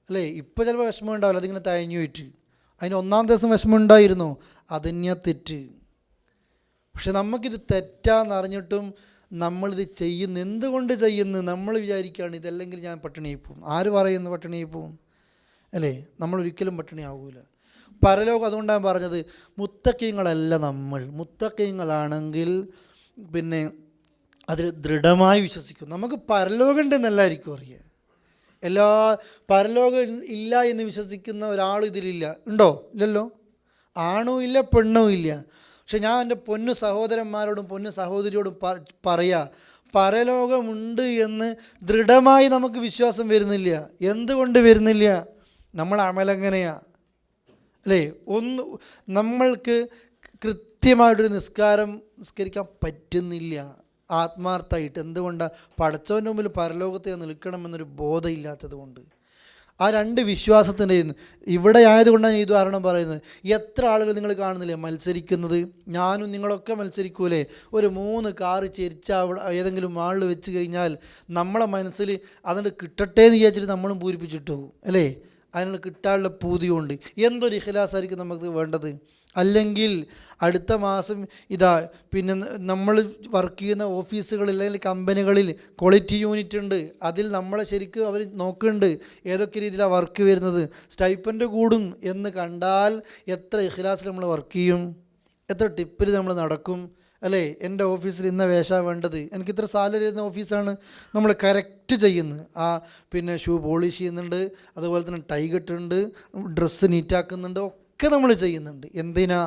അല്ലേ. ഇപ്പോൾ ചിലപ്പോൾ വിഷമം ഉണ്ടാവില്ല, അതിങ്ങനെ തയഞ്ഞു പോയിട്ട്. അതിന് ഒന്നാം ദിവസം വിഷമം ഉണ്ടായിരുന്നു, അതന്നെയാ തെറ്റ്. പക്ഷെ നമുക്കിത് തെറ്റാന്നറിഞ്ഞിട്ടും നമ്മളിത് ചെയ്യുന്നു. എന്തുകൊണ്ട് ചെയ്യുന്നു? നമ്മൾ വിചാരിക്കുകയാണ് ഇതല്ലെങ്കിൽ ഞാൻ പട്ടിണിയായി പോകും. ആര് പറയുന്നു പട്ടിണിയായി പോകും അല്ലേ? നമ്മളൊരിക്കലും പട്ടിണിയാകൂല. പരലോകം അതുകൊണ്ടാണ് പറഞ്ഞത്, മുത്തഖീങ്ങളല്ല നമ്മൾ. മുത്തഖീങ്ങളാണെങ്കിൽ പിന്നെ അതിൽ ദൃഢമായി വിശ്വസിക്കും. നമുക്ക് പരലോകം ഉണ്ടെന്നല്ലായിരിക്കും അറിയുക. പരലോകം ഇല്ല എന്ന് വിശ്വസിക്കുന്ന ഒരാൾ ഇതിലില്ല. ഉണ്ടോ? ഇല്ലല്ലോ. ആണും ഇല്ല, പെണ്ണും ഇല്ല. പക്ഷെ ഞാൻ എൻ്റെ പൊന്നു സഹോദരന്മാരോടും പൊന്നു സഹോദരിയോടും പറയാ, പരലോകമുണ്ട് എന്ന് ദൃഢമായി നമുക്ക് വിശ്വാസം വരുന്നില്ല. എന്തുകൊണ്ട് വരുന്നില്ല? നമ്മൾ അമലെങ്ങനെയാ അല്ലേ? നമ്മൾക്ക് കൃത്യമായിട്ടൊരു നിസ്കരിക്കാൻ പറ്റുന്നില്ല ആത്മാർത്ഥമായിട്ട്. എന്തുകൊണ്ടാണ്? പടച്ചവൻ്റെ മുമ്പിൽ പരലോകത്തെ നിൽക്കണമെന്നൊരു ബോധമില്ലാത്തത് കൊണ്ട്. ആ രണ്ട് വിശ്വാസത്തിൻ്റെ ഇവിടെ ആയതുകൊണ്ടാണ് ഈ ഉദാഹരണം പറയുന്നത്. എത്ര ആളുകൾ നിങ്ങൾ കാണുന്നില്ലേ മത്സരിക്കുന്നത്? ഞാനും നിങ്ങളൊക്കെ മത്സരിക്കൂലേ? ഒരു 3 കാറ് ചെരിച്ച അവിടെ ഏതെങ്കിലും മാളിൽ വെച്ച് കഴിഞ്ഞാൽ നമ്മളെ മനസ്സിൽ അതിന് കിട്ടട്ടെ എന്ന് വിചാരിച്ചിട്ട് നമ്മളും പൂരിപ്പിച്ചിട്ട് പോകും അല്ലേ? അതിനുള്ള കിട്ടാനുള്ള പൂതി കൊണ്ട് എന്തൊരു ഇഖ്ലാസായിരിക്കും നമുക്ക് വേണ്ടത്. അല്ലെങ്കിൽ അടുത്ത മാസം പിന്നെ നമ്മൾ വർക്ക് ചെയ്യുന്ന ഓഫീസുകളിൽ അല്ലെങ്കിൽ കമ്പനികളിൽ ക്വാളിറ്റി യൂണിറ്റ് ഉണ്ട്. അതിൽ നമ്മളെ ശരിക്കും അവർ നോക്കുന്നുണ്ട് ഏതൊക്കെ രീതിയിലാണ് വർക്ക് വരുന്നത്, സ്റ്റൈപ്പൻഡ് കൂടും എന്ന് കണ്ടാൽ എത്ര ഇഖ്ലാസിൽ നമ്മൾ വർക്ക് ചെയ്യും, എത്ര ടിപ്പിൽ നമ്മൾ നടക്കും അല്ലേ? എൻ്റെ ഓഫീസിൽ ഇന്ന വേഷമാണ് വേണ്ടത്, എനിക്ക് ഇത്ര സാലറി തരുന്ന ഓഫീസാണ്, നമ്മൾ കറക്റ്റ് ചെയ്യുന്നത്. പിന്നെ ഷൂ പോളിഷ് ചെയ്യുന്നുണ്ട്, അതുപോലെ തന്നെ ടൈ കെട്ടുണ്ട്, ഡ്രസ്സ് നീറ്റാക്കുന്നുണ്ട്, ഒക്കെ നമ്മൾ ചെയ്യുന്നുണ്ട്. എന്തിനാ?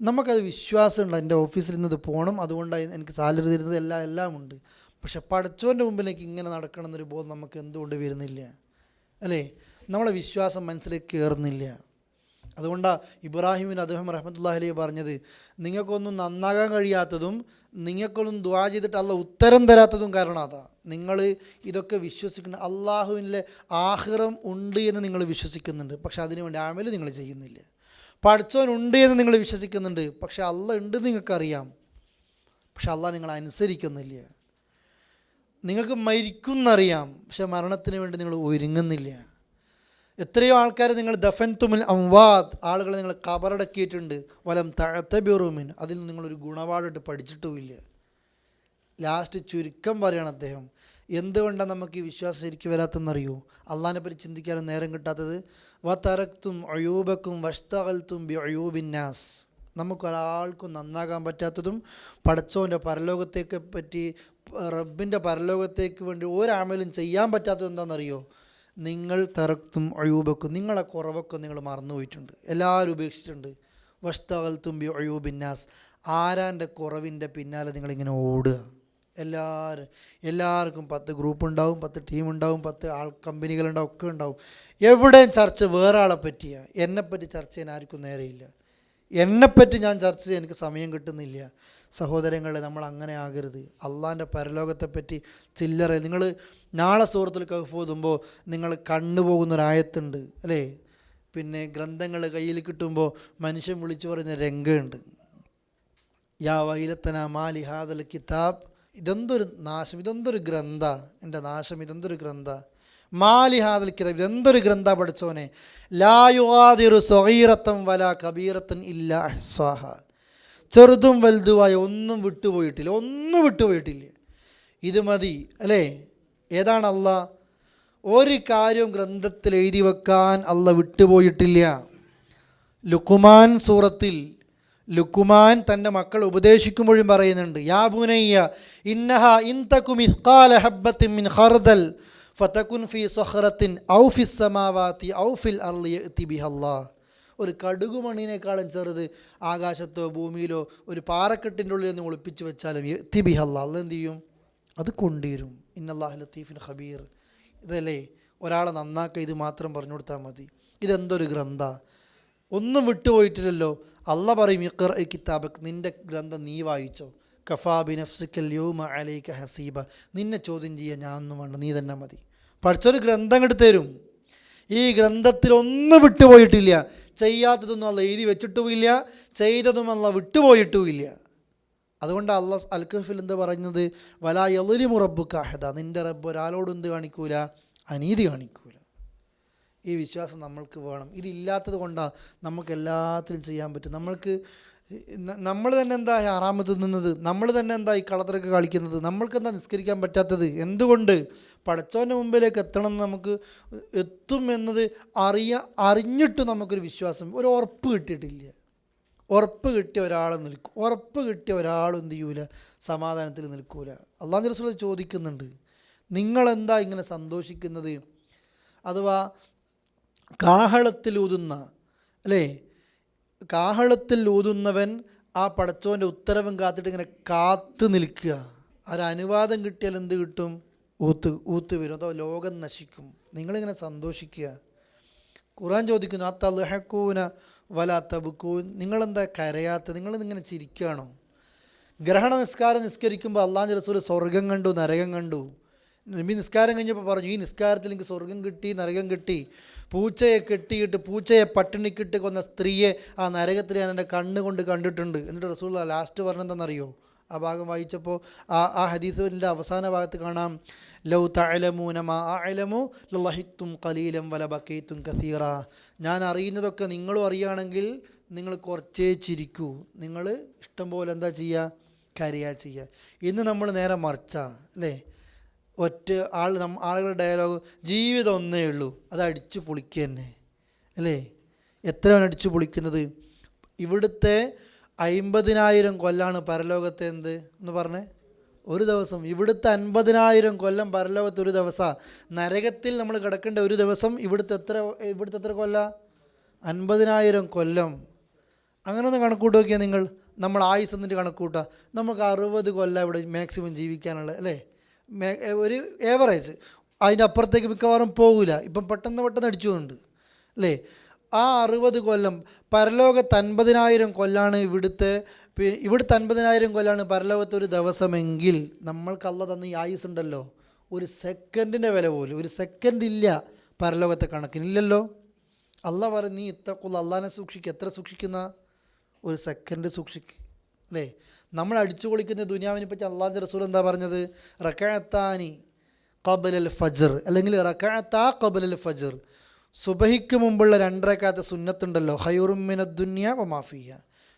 നമുക്കത് വിശ്വാസമുണ്ട്, എൻ്റെ ഓഫീസിൽ ഇന്നത് പോകണം, അതുകൊണ്ടാണ് എനിക്ക് സാലറി തരുന്നത്, എല്ലാം ഉണ്ട്. പക്ഷെ പടച്ചവൻ്റെ മുമ്പിലേക്ക് ഇങ്ങനെ നടക്കണം എന്നൊരു ബോധം നമുക്ക് എന്തുകൊണ്ട് വരുന്നില്ല അല്ലേ? നമ്മളെ വിശ്വാസം മനസ്സിലേക്ക് കയറുന്നില്ല. അതുകൊണ്ടാണ് ഇബ്രാഹിമിൻ അദ്ദേഹം റഹ്മത്തുള്ളാഹി അലൈഹി പറഞ്ഞത്, നിങ്ങൾക്കൊന്നും നന്നാകാൻ കഴിയാത്തതും നിങ്ങൾക്കൊന്നും ദുആ ചെയ്തിട്ട് അള്ളാഹ് ഉത്തരം തരാത്തതും കാരണം അതാ. നിങ്ങൾ ഇതൊക്കെ വിശ്വസിക്കുന്ന അള്ളാഹുവിൻ്റെ ആഖിറം ഉണ്ട് എന്ന് നിങ്ങൾ വിശ്വസിക്കുന്നുണ്ട്, പക്ഷെ അതിനുവേണ്ടി അമൽ നിങ്ങൾ ചെയ്യുന്നില്ല. പടച്ചോൻ ഉണ്ട് എന്ന് നിങ്ങൾ വിശ്വസിക്കുന്നുണ്ട്, പക്ഷെ അള്ളാഹ് ഉണ്ട് നിങ്ങൾക്കറിയാം, പക്ഷെ അള്ളാഹ് നിങ്ങൾ അനുസരിക്കുന്നില്ല. നിങ്ങൾക്ക് മരിക്കുന്നറിയാം, പക്ഷെ മരണത്തിന് വേണ്ടി നിങ്ങൾ ഒരുങ്ങുന്നില്ല. എത്രയോ ആൾക്കാർ നിങ്ങൾ ദഫൻതുമിൽ അംവാദ്, ആളുകളെ നിങ്ങൾ കബറടക്കിയിട്ടുണ്ട്, വലം തഅതബിറുമിൻ, അതിൽ നിങ്ങളൊരു ഗുണപാഠമായിട്ട് പഠിച്ചിട്ടുമില്ല. ലാസ്റ്റ് ചുരുക്കം പറയുകയാണ് അദ്ദേഹം, എന്തുകൊണ്ടാണ് നമുക്ക് ഈ വിശ്വാസം ശരിക്കും വരാത്തെന്നറിയോ? അള്ളാഹിനെ പറ്റി ചിന്തിക്കാനും നേരം കിട്ടാത്തത്. വതറക്തും അയൂബക്കും വഷ്തഗൽതും ബി അയൂബിന്നാസ്, നമുക്കൊരാൾക്കും നന്നാകാൻ പറ്റാത്തതും പടച്ചോൻ്റെ പരലോകത്തേക്ക് പറ്റി റബ്ബിൻ്റെ പരലോകത്തേക്ക് വേണ്ടി ഒരമലും ചെയ്യാൻ പറ്റാത്തത് എന്താണെന്നറിയോ? നിങ്ങൾ തറക്തും അയൂബക്കും, നിങ്ങളെ കുറവൊക്കെ നിങ്ങൾ മറന്നുപോയിട്ടുണ്ട്, എല്ലാവരും ഉപേക്ഷിച്ചിട്ടുണ്ട്. വഷ്തഗൽതും ബി അയൂബിന്നാസ്, ആരാൻ്റെ കുറവിൻ്റെ പിന്നാലെ നിങ്ങളിങ്ങനെ ഓടുക. എല്ലാവർക്കും 10 ഗ്രൂപ്പ് ഉണ്ടാവും, 10 ടീം ഉണ്ടാവും, 10 കമ്പനികളുണ്ടാവും, ഒക്കെ ഉണ്ടാവും. എവിടെയും ചർച്ച വേറെ ആളെ പറ്റിയാണ്. എന്നെപ്പറ്റി ചർച്ച ചെയ്യാൻ ആർക്കും നേരെയില്ല, എന്നെപ്പറ്റി ഞാൻ ചർച്ച ചെയ്യാൻ എനിക്ക് സമയം കിട്ടുന്നില്ല. സഹോദരങ്ങളെ, നമ്മൾ അങ്ങനെ ആകരുത്. അള്ളാഹിൻ്റെ പരലോകത്തെപ്പറ്റി ചില്ലറ. നിങ്ങൾ നാളെ സൂറത്തുൽ കഹ്ഫ് ഓതുമ്പോൾ നിങ്ങൾ കണ്ടുപോകുന്നൊരായത്തുണ്ട് അല്ലേ? പിന്നെ ഗ്രന്ഥങ്ങൾ കയ്യിൽ കിട്ടുമ്പോൾ മനുഷ്യൻ വിളിച്ചു പറയുന്ന രംഗമുണ്ട്, യാ വൈലത്തന മാലി ഹാദൽ കിതാബ്, ഇതെന്തൊരു നാശം, ഇതെന്തൊരു ഗ്രന്ഥ, എൻ്റെ നാശം, ഇതെന്തൊരു ഗ്രന്ഥ, മാലി ഹാദൽ കിതാബ്, ഇതെന്തൊരു ഗ്രന്ഥ പഠിച്ചോനെ, ലാ യുഗാദിറു സഗീറത്തൻ വലാ കബീറത്തൻ ഇല്ലാ അഹ്സാഹ, ചെറുതും വലുതുമായ ഒന്നും വിട്ടുപോയിട്ടില്ല. ഇത് മതി അല്ലേ? ഏതാണ് അള്ളാഹ്? ഒരു കാര്യവും ഗ്രന്ഥത്തിൽ എഴുതി വെക്കാൻ അള്ളാഹ് വിട്ടുപോയിട്ടില്ല. ലുഖ്മാൻ സൂറത്തിൽ ലുഖ്മാൻ തൻ്റെ മക്കൾ ഉപദേശിക്കുമ്പോഴും പറയുന്നുണ്ട്, യാ ബുനയ്യ ഇന്നഹ ഇൻ തകു മിസ്ഖാല ഹബ്ബത്തിൻ മിൻ ഖർദൽ ഫതകുൻ ഫീ സഖറത്തിൻ ഔ ഫിസ് സമാവാതി ഔ ഫിൽ അർളി യഅതി ബിഹല്ലാഹ്. ഒരു കടുകുമണിനേക്കാളും ചെറുത് ആകാശത്തോ ഭൂമിയിലോ ഒരു പാറക്കെട്ടിൻ്റെ ഉള്ളിൽ നിന്ന് ഒളിപ്പിച്ച് വെച്ചാലും യഅതി ബിഹല്ലാഹ്, അള്ളാഹ് എന്ത് ചെയ്യും? അത് കൊണ്ടുവരും. ഇന്നല്ലാഹു ലത്തീഫുൻ ഖബീർ. ഇതല്ലേ ഒരാളെ നന്നാക്കുക, ഇത് മാത്രം പറഞ്ഞു കൊടുത്താൽ മതി. ഇതെന്തൊരു ഗ്രന്ഥ, ഒന്നും വിട്ടുപോയിട്ടില്ലല്ലോ. അള്ളാഹ് പറയും, ഇഖ്റ കിതാബക്, നിൻ്റെ ഗ്രന്ഥം നീ വായിച്ചോ, കഫാ ബിനഫ്സിക്കൽ യൗമ അലൈക ഹസീബ, നിന്നെ ചോദ്യം ചെയ്യാൻ ഞാനൊന്നും വേണ്ട, നീ തന്നെ മതി. പഠിച്ചൊരു ഗ്രന്ഥം എടുത്ത് തരും. ഈ ഗ്രന്ഥത്തിൽ ഒന്നും വിട്ടുപോയിട്ടില്ല. ചെയ്യാത്തതൊന്നും അള്ളാഹ് എഴുതി വെച്ചിട്ടുമില്ല, ചെയ്തതും അള്ളാഹ് വിട്ടുപോയിട്ടുമില്ല. അതുകൊണ്ട് അള്ളാഹ് അൽ കഹ്ഫിൽ എന്ത് പറഞ്ഞത്? വലാ യളിമു റബ്ബുക അഹദ, നിൻ്റെ റബ്ബ് ഒരാളോട് എന്ത് കാണിക്കൂല? അനീതി കാണിക്കൂല. ഈ വിശ്വാസം നമ്മൾക്ക് വേണം. ഇതില്ലാത്തത് കൊണ്ടാണ് നമുക്ക് എല്ലാത്തിനും ചെയ്യാൻ പറ്റും. നമ്മൾ തന്നെ എന്താ ഹറാമത്ത് നിന്നത്? നമ്മൾ തന്നെ എന്താ ഈ കളത്തിലൊക്കെ കളിക്കുന്നത്? നമ്മൾക്കെന്താ നിസ്കരിക്കാൻ പറ്റാത്തത്? എന്തുകൊണ്ട്? പടച്ചവൻ്റെ മുമ്പിലേക്ക് എത്തണമെന്ന് നമുക്ക് എത്തും എന്നത് അറിഞ്ഞിട്ട് നമുക്കൊരു വിശ്വാസം, ഒരു ഉറപ്പ് കിട്ടിയിട്ടില്ല. ഉറപ്പ് കിട്ടിയ ഒരാൾ നിൽക്കും, ഉറപ്പ് കിട്ടിയ ഒരാളും എന്ത് ചെയ്യൂല? സമാധാനത്തിൽ നിൽക്കൂല. അള്ളാഹു റസൂൽ ചോദിക്കുന്നുണ്ട്, നിങ്ങളെന്താ ഇങ്ങനെ സന്തോഷിക്കുന്നത്? അഥവാ കാഹളത്തിൽ ഊതുന്ന അല്ലേ, കാഹളത്തിൽ ഊതുന്നവൻ ആ പടച്ചവൻ്റെ ഉത്തരവും കാത്തിട്ട് ഇങ്ങനെ കാത്തു നിൽക്കുക. ഒരനുവാദം കിട്ടിയാൽ എന്ത് കിട്ടും? ഊത്ത് വരും, അതോ ലോകം നശിക്കും. നിങ്ങളിങ്ങനെ സന്തോഷിക്കുക. ഖുർആൻ ചോദിക്കുന്നു, അത്തൽഹക്കൂന വലാ തബ്കൂൻ, നിങ്ങളെന്താ കരയാത്ത, നിങ്ങളിങ്ങനെ ചിരിക്കുകയാണോ? ഗ്രഹണ നിസ്കാരം നിസ്കരിക്കുമ്പോൾ അള്ളാഹുവിൻ്റെ റസൂൽ സ്വർഗം കണ്ടു, നരകം കണ്ടു. നബി നിസ്കാരം കഴിഞ്ഞപ്പോൾ പറഞ്ഞു, ഈ നിസ്കാരത്തിൽ എനിക്ക് സ്വർഗം കിട്ടി, നരകം കിട്ടി. പൂച്ചയെ കെട്ടിയിട്ട് പൂച്ചയെ പട്ടിണിക്കിട്ട് കൊന്ന സ്ത്രീയെ ആ നരകത്തിൽ ഞാൻ എൻ്റെ കണ്ണുകൊണ്ട് കണ്ടിട്ടുണ്ട്. എന്നിട്ട് റസൂൽ ലാസ്റ്റ് പറഞ്ഞെന്താണെന്നറിയോ? ആ ഭാഗം വായിച്ചപ്പോൾ ആ ഹദീസിൻ്റെ അവസാന ഭാഗത്ത് കാണാം, ലൗ തഅലമൂന മാ അഅലമു ലളഹിഖ്തും ഖലീലൻ വലബഖീതും കസീറ. ഞാൻ അറിയുന്നതൊക്കെ നിങ്ങളും അറിയുകയാണെങ്കിൽ നിങ്ങൾ കുറച്ചേ ചിരിക്കൂ, നിങ്ങൾ ഇഷ്ടം പോലെ എന്താ ചെയ്യുക, കരയാ ചെയ്യുക. ഇന്ന് നമ്മൾ നേരെ മറിച്ചാ അല്ലേ? ആളുകളുടെ ഡയലോഗ്, ജീവിതം ഒന്നേ ഉള്ളൂ, അത് അടിച്ചു പൊളിക്കുക തന്നെ അല്ലേ? എത്രയാണ് അടിച്ചു പൊളിക്കുന്നത്? ഇവിടുത്തെ 50,000 കൊല്ലാണ് പരലോകത്തെ എന്ത് എന്ന് പറഞ്ഞേ, ഒരു ദിവസം. ഇവിടുത്തെ 50,000 കൊല്ലം പരലോകത്ത് ഒരു ദിവസമാണ്. നരകത്തിൽ നമ്മൾ കിടക്കേണ്ട ഒരു ദിവസം ഇവിടുത്തെ എത്ര കൊല്ല? 50,000 കൊല്ലം. അങ്ങനെ ഒന്ന് കണക്കൂട്ട് നോക്കിയാൽ നിങ്ങൾ. നമ്മൾ ആയുസ് എന്നിട്ട് കണക്കൂട്ടുക, നമുക്ക് 60 കൊല്ലം ഇവിടെ മാക്സിമം ജീവിക്കാനുള്ളത് അല്ലേ? ഒരു ഏവറേജ്. അതിൻ്റെ അപ്പുറത്തേക്ക് മിക്കവാറും പോകില്ല. ഇപ്പം പെട്ടെന്ന് അടിച്ചുകൊണ്ട് അല്ലേ? ആ 60 കൊല്ലം പരലോകത്ത് 50,000 കൊല്ലാണ് ഇവിടുത്തെ 50,000 കൊല്ലാണ് പരലോകത്ത് ഒരു ദിവസമെങ്കിൽ നമ്മൾക്ക് അള്ളാഹ് തന്ന ഈ ആയുസ് ഉണ്ടല്ലോ, ഒരു സെക്കൻഡിൻ്റെ വില പോലും, ഒരു സെക്കൻഡ് ഇല്ല പരലോകത്തെ കണക്കിനില്ലല്ലോ. അള്ളാഹ് പറയും, നീ ഇത്തഖുള്ള, അള്ളാഹിനെ സൂക്ഷിക്കുക. എത്ര സൂക്ഷിക്കുന്ന? ഒരു സെക്കൻഡ് സൂക്ഷിക്കുക അല്ലേ? നമ്മൾ അടിച്ചു പൊളിക്കുന്ന ദുനിയാവിനെ പറ്റി അള്ളാഹുവിൻ്റെ റസൂൽ എന്താ പറഞ്ഞത്? റകഅത്താനി ഖബ്ലൽ ഫജ്ർ, അല്ലെങ്കിൽ റകഅത്താ ഖബ്ലൽ ഫജ്ർ. സുബഹിക്ക് മുമ്പുള്ള 2 റകഅത്ത് സുന്നത്തുണ്ടല്ലോ, ഖൈറും മിനദ് ദുനിയ വമാ ഫിഹ,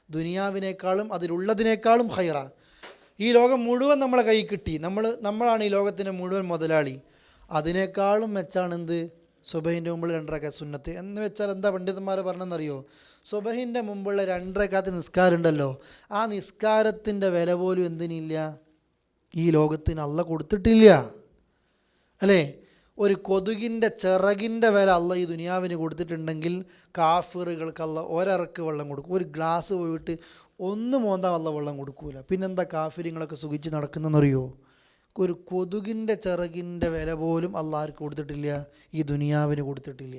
ദുനിയാവിനേക്കാളും അതിലുള്ളതിനേക്കാളും ഖൈറ. ഈ ലോകം മുഴുവൻ നമ്മളെ കൈ കിട്ടി, നമ്മളാണ് ഈ ലോകത്തിൻ്റെ മുഴുവൻ മുതലാളി. അതിനേക്കാളും മെച്ചാണ് എന്ത്? സുബഹിൻ്റെ മുമ്പുള്ള 2 റകഅത്ത് സുന്നത്ത്. എന്ന് വെച്ചാൽ എന്താ പണ്ഡിതന്മാർ പറഞ്ഞെന്നറിയോ? സുബഹിൻ്റെ മുമ്പുള്ള 2 റകഅത്ത് നിസ്കാരം ഉണ്ടല്ലോ, ആ നിസ്കാരത്തിൻ്റെ വില പോലും എന്തിനില്ല? ഈ ലോകത്തിന് അള്ളാഹ് കൊടുത്തിട്ടില്ല അല്ലേ? ഒരു കൊതുകിൻ്റെ ചിറകിൻ്റെ വില അള്ളാഹ് ഈ ദുനിയാവിന് കൊടുത്തിട്ടുണ്ടെങ്കിൽ കാഫിറുകൾക്ക് അള്ളാഹ് ഒരിറക്ക് വെള്ളം കൊടുക്കും. ഒരു ഗ്ലാസ് പോയിട്ട് ഒന്ന് മോന്താ അള്ളാഹ് വെള്ളം കൊടുക്കൂല. പിന്നെന്താ കാഫിരിങ്ങളൊക്കെ സുഖിച്ച് നടക്കുന്നതെന്നറിയോ? ഒരു കൊതുകിൻ്റെ ചിറകിൻ്റെ വില പോലും അള്ളാഹ്ക്ക് കൊടുത്തിട്ടില്ല, ഈ ദുനിയാവിന് കൊടുത്തിട്ടില്ല.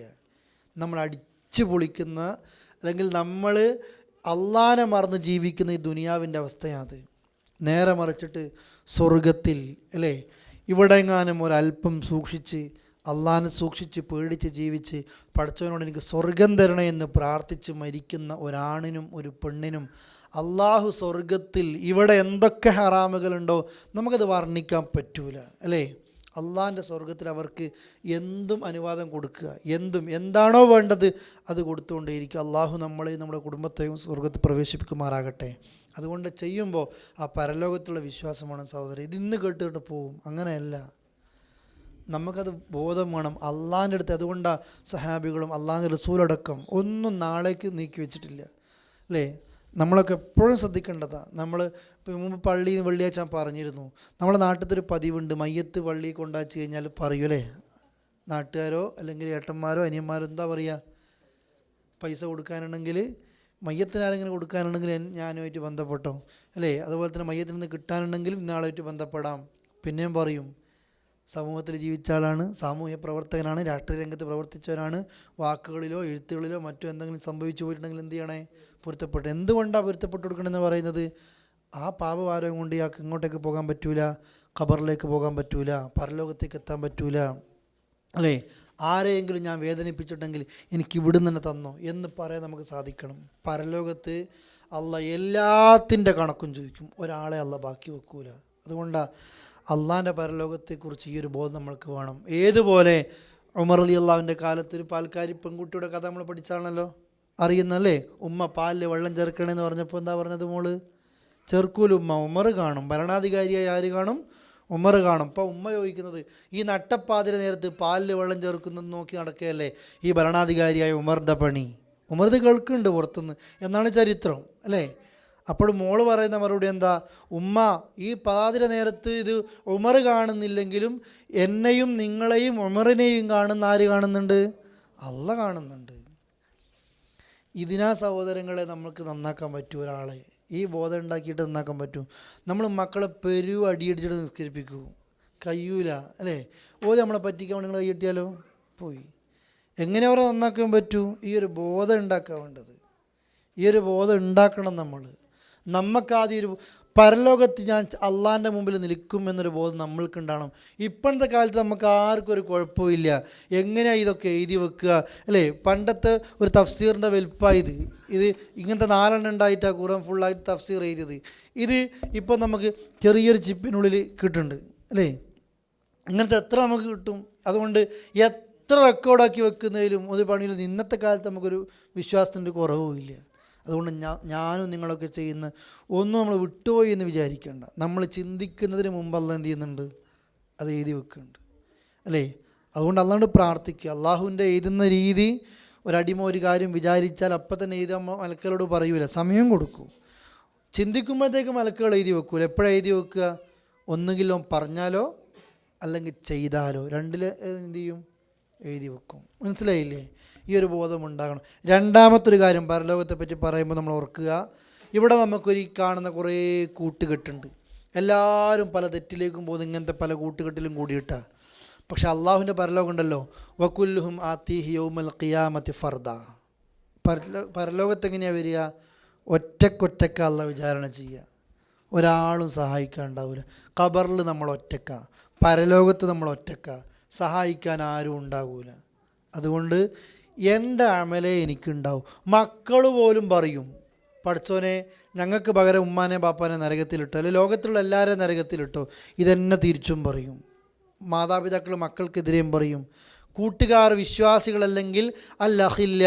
നമ്മൾ അടിച്ചു പൊളിക്കുന്ന, അല്ലെങ്കിൽ നമ്മൾ അള്ളാഹനെ മറന്ന് ജീവിക്കുന്ന ഈ ദുനിയാവിൻ്റെ അവസ്ഥയാണ്. നേരെ മറിച്ചിട്ട് സ്വർഗത്തിൽ അല്ലേ, ഇവിടെ എങ്ങാനും ഒരല്പം സൂക്ഷിച്ച്, അള്ളാഹനെ സൂക്ഷിച്ച് പേടിച്ച് ജീവിച്ച്, പഠിച്ചവനോട് എനിക്ക് സ്വർഗം തരണേ എന്ന് പ്രാർത്ഥിച്ച് മരിക്കുന്ന ഒരാണിനും ഒരു പെണ്ണിനും അള്ളാഹു സ്വർഗത്തിൽ ഇവിടെ എന്തൊക്കെ ഹറാമുകളുണ്ടോ നമുക്കത് വർണ്ണിക്കാൻ പറ്റൂല അല്ലേ? അള്ളാഹിൻ്റെ സ്വർഗത്തിൽ അവർക്ക് എന്തും അനുവാദം കൊടുക്കുക, എന്താണോ വേണ്ടത് അത് കൊടുത്തുകൊണ്ടേയിരിക്കും. അള്ളാഹു നമ്മളെയും നമ്മുടെ കുടുംബത്തെയും സ്വർഗത്തിൽ പ്രവേശിപ്പിക്കുമാറാകട്ടെ. അതുകൊണ്ട് ചെയ്യുമ്പോൾ ആ പരലോകത്തുള്ള വിശ്വാസമാണ് സഹോദരൻ. ഇതിന്ന് കേട്ടിട്ട് പോവും, അങ്ങനെയല്ല. നമുക്കത് ബോധം വേണം അള്ളാഹിൻ്റെ അടുത്ത്. അതുകൊണ്ടാണ് സഹാബികളും അള്ളാഹിൻ്റെ റസൂലടക്കം ഒന്നും നാളേക്ക് നീക്കി വെച്ചിട്ടില്ല അല്ലേ? നമ്മളൊക്കെ എപ്പോഴും ശ്രദ്ധിക്കേണ്ടതാണ്. നമ്മൾ മുമ്പ് പള്ളിയിൽ വെള്ളിയാഴ്ച പറഞ്ഞിരുന്നു, നമ്മുടെ നാട്ടിലത്തെ ഒരു പതിവുണ്ട്, മയ്യത്ത് പള്ളിയിൽ കൊണ്ടാച്ച് കഴിഞ്ഞാൽ പറയൂലേ, നാട്ടുകാരോ അല്ലെങ്കിൽ ഏട്ടന്മാരോ അനിയന്മാരോ എന്താ പറയുക, പൈസ കൊടുക്കാനുണ്ടെങ്കിൽ, മയ്യത്തിന് ആരെങ്കിലും കൊടുക്കാനുണ്ടെങ്കിൽ ഞാനുമായിട്ട് ബന്ധപ്പെട്ടോ അല്ലേ? അതുപോലെ തന്നെ മയ്യത്തിൽ നിന്ന് കിട്ടാനുണ്ടെങ്കിലും ഇന്നാളായിട്ട് ബന്ധപ്പെടാം. പിന്നെയും പറയും, സമൂഹത്തിൽ ജീവിച്ച ആളാണ്, സാമൂഹ്യ പ്രവർത്തകനാണ്, രാഷ്ട്രീയ രംഗത്ത് പ്രവർത്തിച്ചവനാണ്, വാക്കുകളിലോ എഴുത്തുകളിലോ മറ്റോ എന്തെങ്കിലും സംഭവിച്ചു പോയിട്ടുണ്ടെങ്കിൽ എന്ത് ചെയ്യണേ? പൊരുത്തപ്പെട്ട്. എന്തുകൊണ്ടാണ് പൊരുത്തപ്പെട്ട് കൊടുക്കണമെന്ന് പറയുന്നത്? ആ പാപഭാരം കൊണ്ട് ഇയാൾക്ക് ഇങ്ങോട്ടേക്ക് പോകാൻ പറ്റൂല, ഖബറിലേക്ക് പോകാൻ പറ്റൂല, പരലോകത്തേക്ക് എത്താൻ പറ്റൂല അല്ലേ? ആരെയെങ്കിലും ഞാൻ വേദനിപ്പിച്ചിട്ടുണ്ടെങ്കിൽ എനിക്ക് ഇവിടുന്ന് തന്നെ തന്നോ എന്ന് പറയാൻ നമുക്ക് സാധിക്കണം. പരലോകത്ത് അള്ളാഹ് എല്ലാത്തിൻ്റെ കണക്കും ചോദിക്കും, ഒരാളെ അള്ളാഹ് ബാക്കി വെക്കൂല. അതുകൊണ്ടാണ് അള്ളാഹിൻ്റെ പരലോകത്തെക്കുറിച്ച് ഈ ഒരു ബോധം നമ്മൾക്ക് വേണം. ഏതുപോലെ ഉമർ റളിയല്ലാഹുവിൻ്റെ കാലത്ത് ഒരു പാൽക്കാരി പെൺകുട്ടിയുടെ കഥ നമ്മൾ പഠിച്ചാണല്ലോ, അറിയുന്നല്ലേ? ഉമ്മ പാലിൽ വെള്ളം ചേർക്കണമെന്ന് പറഞ്ഞപ്പോൾ എന്താ പറഞ്ഞത്? മോള് ചേർക്കൂലുമ്മ, ഉമർ കാണും. ഭരണാധികാരിയായി ആര് കാണും? ഉമർ കാണും. അപ്പോൾ ഉമ്മ ചോദിക്കുന്നത്, ഈ നട്ടപ്പാതിര നേരത്ത് പാലിൽ വെള്ളം ചേർക്കുന്നത് നോക്കി നടക്കുകയല്ലേ ഈ ഭരണാധികാരിയായ ഉമറിൻ്റെ പണി? ഉമർ ഇത് കേൾക്കുന്നുണ്ട് പുറത്തുനിന്ന് എന്നാണ് ചരിത്രം അല്ലേ? അപ്പോൾ മോള് പറയുന്ന മറുപടി എന്താ? ഉമ്മ, ഈ പാതിര നേരത്ത് ഇത് ഉമർ കാണുന്നില്ലെങ്കിലും എന്നെയും നിങ്ങളെയും ഉമറിനെയും കാണുന്ന ആര് കാണുന്നുണ്ട്? അള്ളാഹ് കാണുന്നുണ്ട്. ഇതിനാ സഹോദരങ്ങളെ നമുക്ക് നന്നാക്കാൻ പറ്റും. ഒരാളെ ഈ ബോധം ഉണ്ടാക്കിയിട്ട് നന്നാക്കാൻ പറ്റും. നമ്മൾ മക്കളെ അടിയടിച്ചിട്ട് നിസ്കരിപ്പിക്കൂ, കഴിയൂല അല്ലേ? ഓല് നമ്മളെ പറ്റിക്കാൻ നിങ്ങൾ കൈ കിട്ടിയാലോ പോയി. എങ്ങനെ അവരെ നന്നാക്കാൻ പറ്റൂ? ഈ ഒരു ബോധം ഉണ്ടാക്കാൻ വേണ്ടത് ഈ ഒരു ബോധം ഉണ്ടാക്കണം നമ്മൾ. നമുക്കാദ്യം ഒരു പരലോകത്ത് ഞാൻ അള്ളാൻ്റെ മുമ്പിൽ നിൽക്കും എന്നൊരു ബോധം നമ്മൾക്കുണ്ടാകണം. ഇപ്പോഴത്തെ കാലത്ത് നമുക്ക് ആർക്കും ഒരു കുഴപ്പമില്ല. എങ്ങനെയാണ് ഇതൊക്കെ എഴുതി വെക്കുക അല്ലേ? പണ്ടത്തെ ഒരു തഫ്സീറിൻ്റെ വലുപ്പമാണ് ഇത് ഇങ്ങനത്തെ 4 ഉണ്ടായിട്ടാണ് ഖുർആൻ ഫുള്ളായിട്ട് തഫ്സീർ എഴുതിയത്. ഇത് ഇപ്പം നമുക്ക് ചെറിയൊരു ചിപ്പിനുള്ളിൽ കിട്ടുന്നുണ്ട് അല്ലേ? ഇങ്ങനത്തെ എത്ര നമുക്ക് കിട്ടും? അതുകൊണ്ട് എത്ര റെക്കോർഡാക്കി വെക്കുന്നതിലും ഒരു പണിയിലും ഇന്നത്തെ കാലത്ത് നമുക്കൊരു വിശ്വാസത്തിൻ്റെ കുറവുമില്ല. അതുകൊണ്ട് ഞാനും നിങ്ങളൊക്കെ ചെയ്യുന്ന ഒന്നും നമ്മൾ വിട്ടുപോയി എന്ന് വിചാരിക്കേണ്ട. നമ്മൾ ചിന്തിക്കുന്നതിന് മുമ്പ് അള്ളാഹ് എന്ത് ചെയ്യുന്നുണ്ട്? അത് എഴുതി വെക്കുന്നുണ്ട് അല്ലേ? അതുകൊണ്ട് അള്ളാഹോട് പ്രാർത്ഥിക്കുക. അള്ളാഹുവിൻ്റെ എഴുതുന്ന രീതി, ഒരടിമ ഒരു കാര്യം വിചാരിച്ചാൽ അപ്പം തന്നെ എഴുതാൻ മലക്കുകളോട് പറയൂല, സമയം കൊടുക്കും. ചിന്തിക്കുമ്പോഴത്തേക്ക് മലക്കുകൾ എഴുതി വെക്കൂല. എപ്പോഴാണ് എഴുതി വെക്കുക? ഒന്നുകിൽ പറഞ്ഞാലോ അല്ലെങ്കിൽ ചെയ്താലോ, രണ്ടിൽ എന്ത് ചെയ്യും? എഴുതി വെക്കും. മനസ്സിലായില്ലേ? ഈ ഒരു ബോധം ഉണ്ടാകണം. രണ്ടാമത്തൊരു കാര്യം പരലോകത്തെ പറ്റി പറയുമ്പോൾ നമ്മൾ ഓർക്കുക, ഇവിടെ നമുക്കൊരു കാണുന്ന കുറേ കൂട്ടുകെട്ടുണ്ട്. എല്ലാവരും പല തെറ്റിലേക്കും പോകുന്ന ഇങ്ങനത്തെ പല കൂട്ടുകെട്ടിലും കൂടിയിട്ടാണ്. പക്ഷെ അള്ളാഹുവിൻ്റെ പരലോകം ഉണ്ടല്ലോ, വകുല്ലുഹും ആതീഹി യൗമൽ ഖിയാമത്തി ഫർദ. പരലോകത്ത് എങ്ങനെയാണ് വരിക? ഒറ്റക്കൊറ്റക്ക അള്ളാഹ് വിചാരണ ചെയ്യുക, ഒരാളും സഹായിക്കാനുണ്ടാവില്ല. ഖബറിൽ നമ്മൾ ഒറ്റക്ക, പരലോകത്ത് നമ്മൾ ഒറ്റക്ക, സഹായിക്കാൻ ആരും ഉണ്ടാകൂല. അതുകൊണ്ട് എൻ്റെ അമലേ എനിക്കുണ്ടാവും. മക്കൾ പോലും പറയും, പഠിച്ചോനെ ഞങ്ങൾക്ക് പകരം ഉമ്മാനെ ബാപ്പാനെ നരകത്തിലിട്ടോ, അല്ലെങ്കിൽ ലോകത്തുള്ള എല്ലാവരെയും നരകത്തിലിട്ടോ. ഇതെന്നെ തിരിച്ചും പറയും. മാതാപിതാക്കൾ മക്കൾക്കെതിരെയും പറയും. കൂട്ടുകാർ വിശ്വാസികളല്ലെങ്കിൽ അല്ലഹില്ല,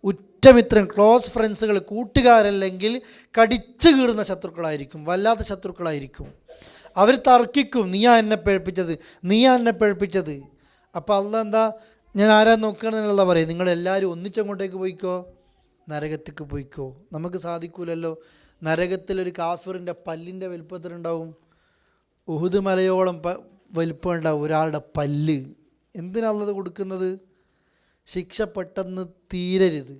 ഉറ്റമിത്രൻ ക്ലോസ് ഫ്രണ്ട്സുകൾ, കൂട്ടുകാരല്ലെങ്കിൽ കടിച്ചു കീറുന്ന ശത്രുക്കളായിരിക്കും, വല്ലാത്ത ശത്രുക്കളായിരിക്കും. അവർ തർക്കിക്കും, നീയാ എന്നെ പഴിപ്പിച്ചത്, നീയാ എന്നെ പഴിപ്പിച്ചത്. അപ്പോൾ അള്ളാഹ് എന്താ, ഞാൻ ആരാ നോക്കണമെന്നുള്ള പറയും, നിങ്ങളെല്ലാവരും ഒന്നിച്ചങ്ങോട്ടേക്ക് പോയിക്കോ, നരകത്തേക്ക് പോയിക്കോ. നമുക്ക് സാധിക്കൂലല്ലോ. നരകത്തിലൊരു കാഫിറിൻ്റെ പല്ലിൻ്റെ വലുപ്പത്തിലുണ്ടാവും, ഉഹുദ് മലയോളം വലുപ്പം ഉണ്ടാവും ഒരാളുടെ പല്ല്. എന്തിനാണത് കൊടുക്കുന്നത്? ശിക്ഷ പെട്ടെന്ന് തീരരുത്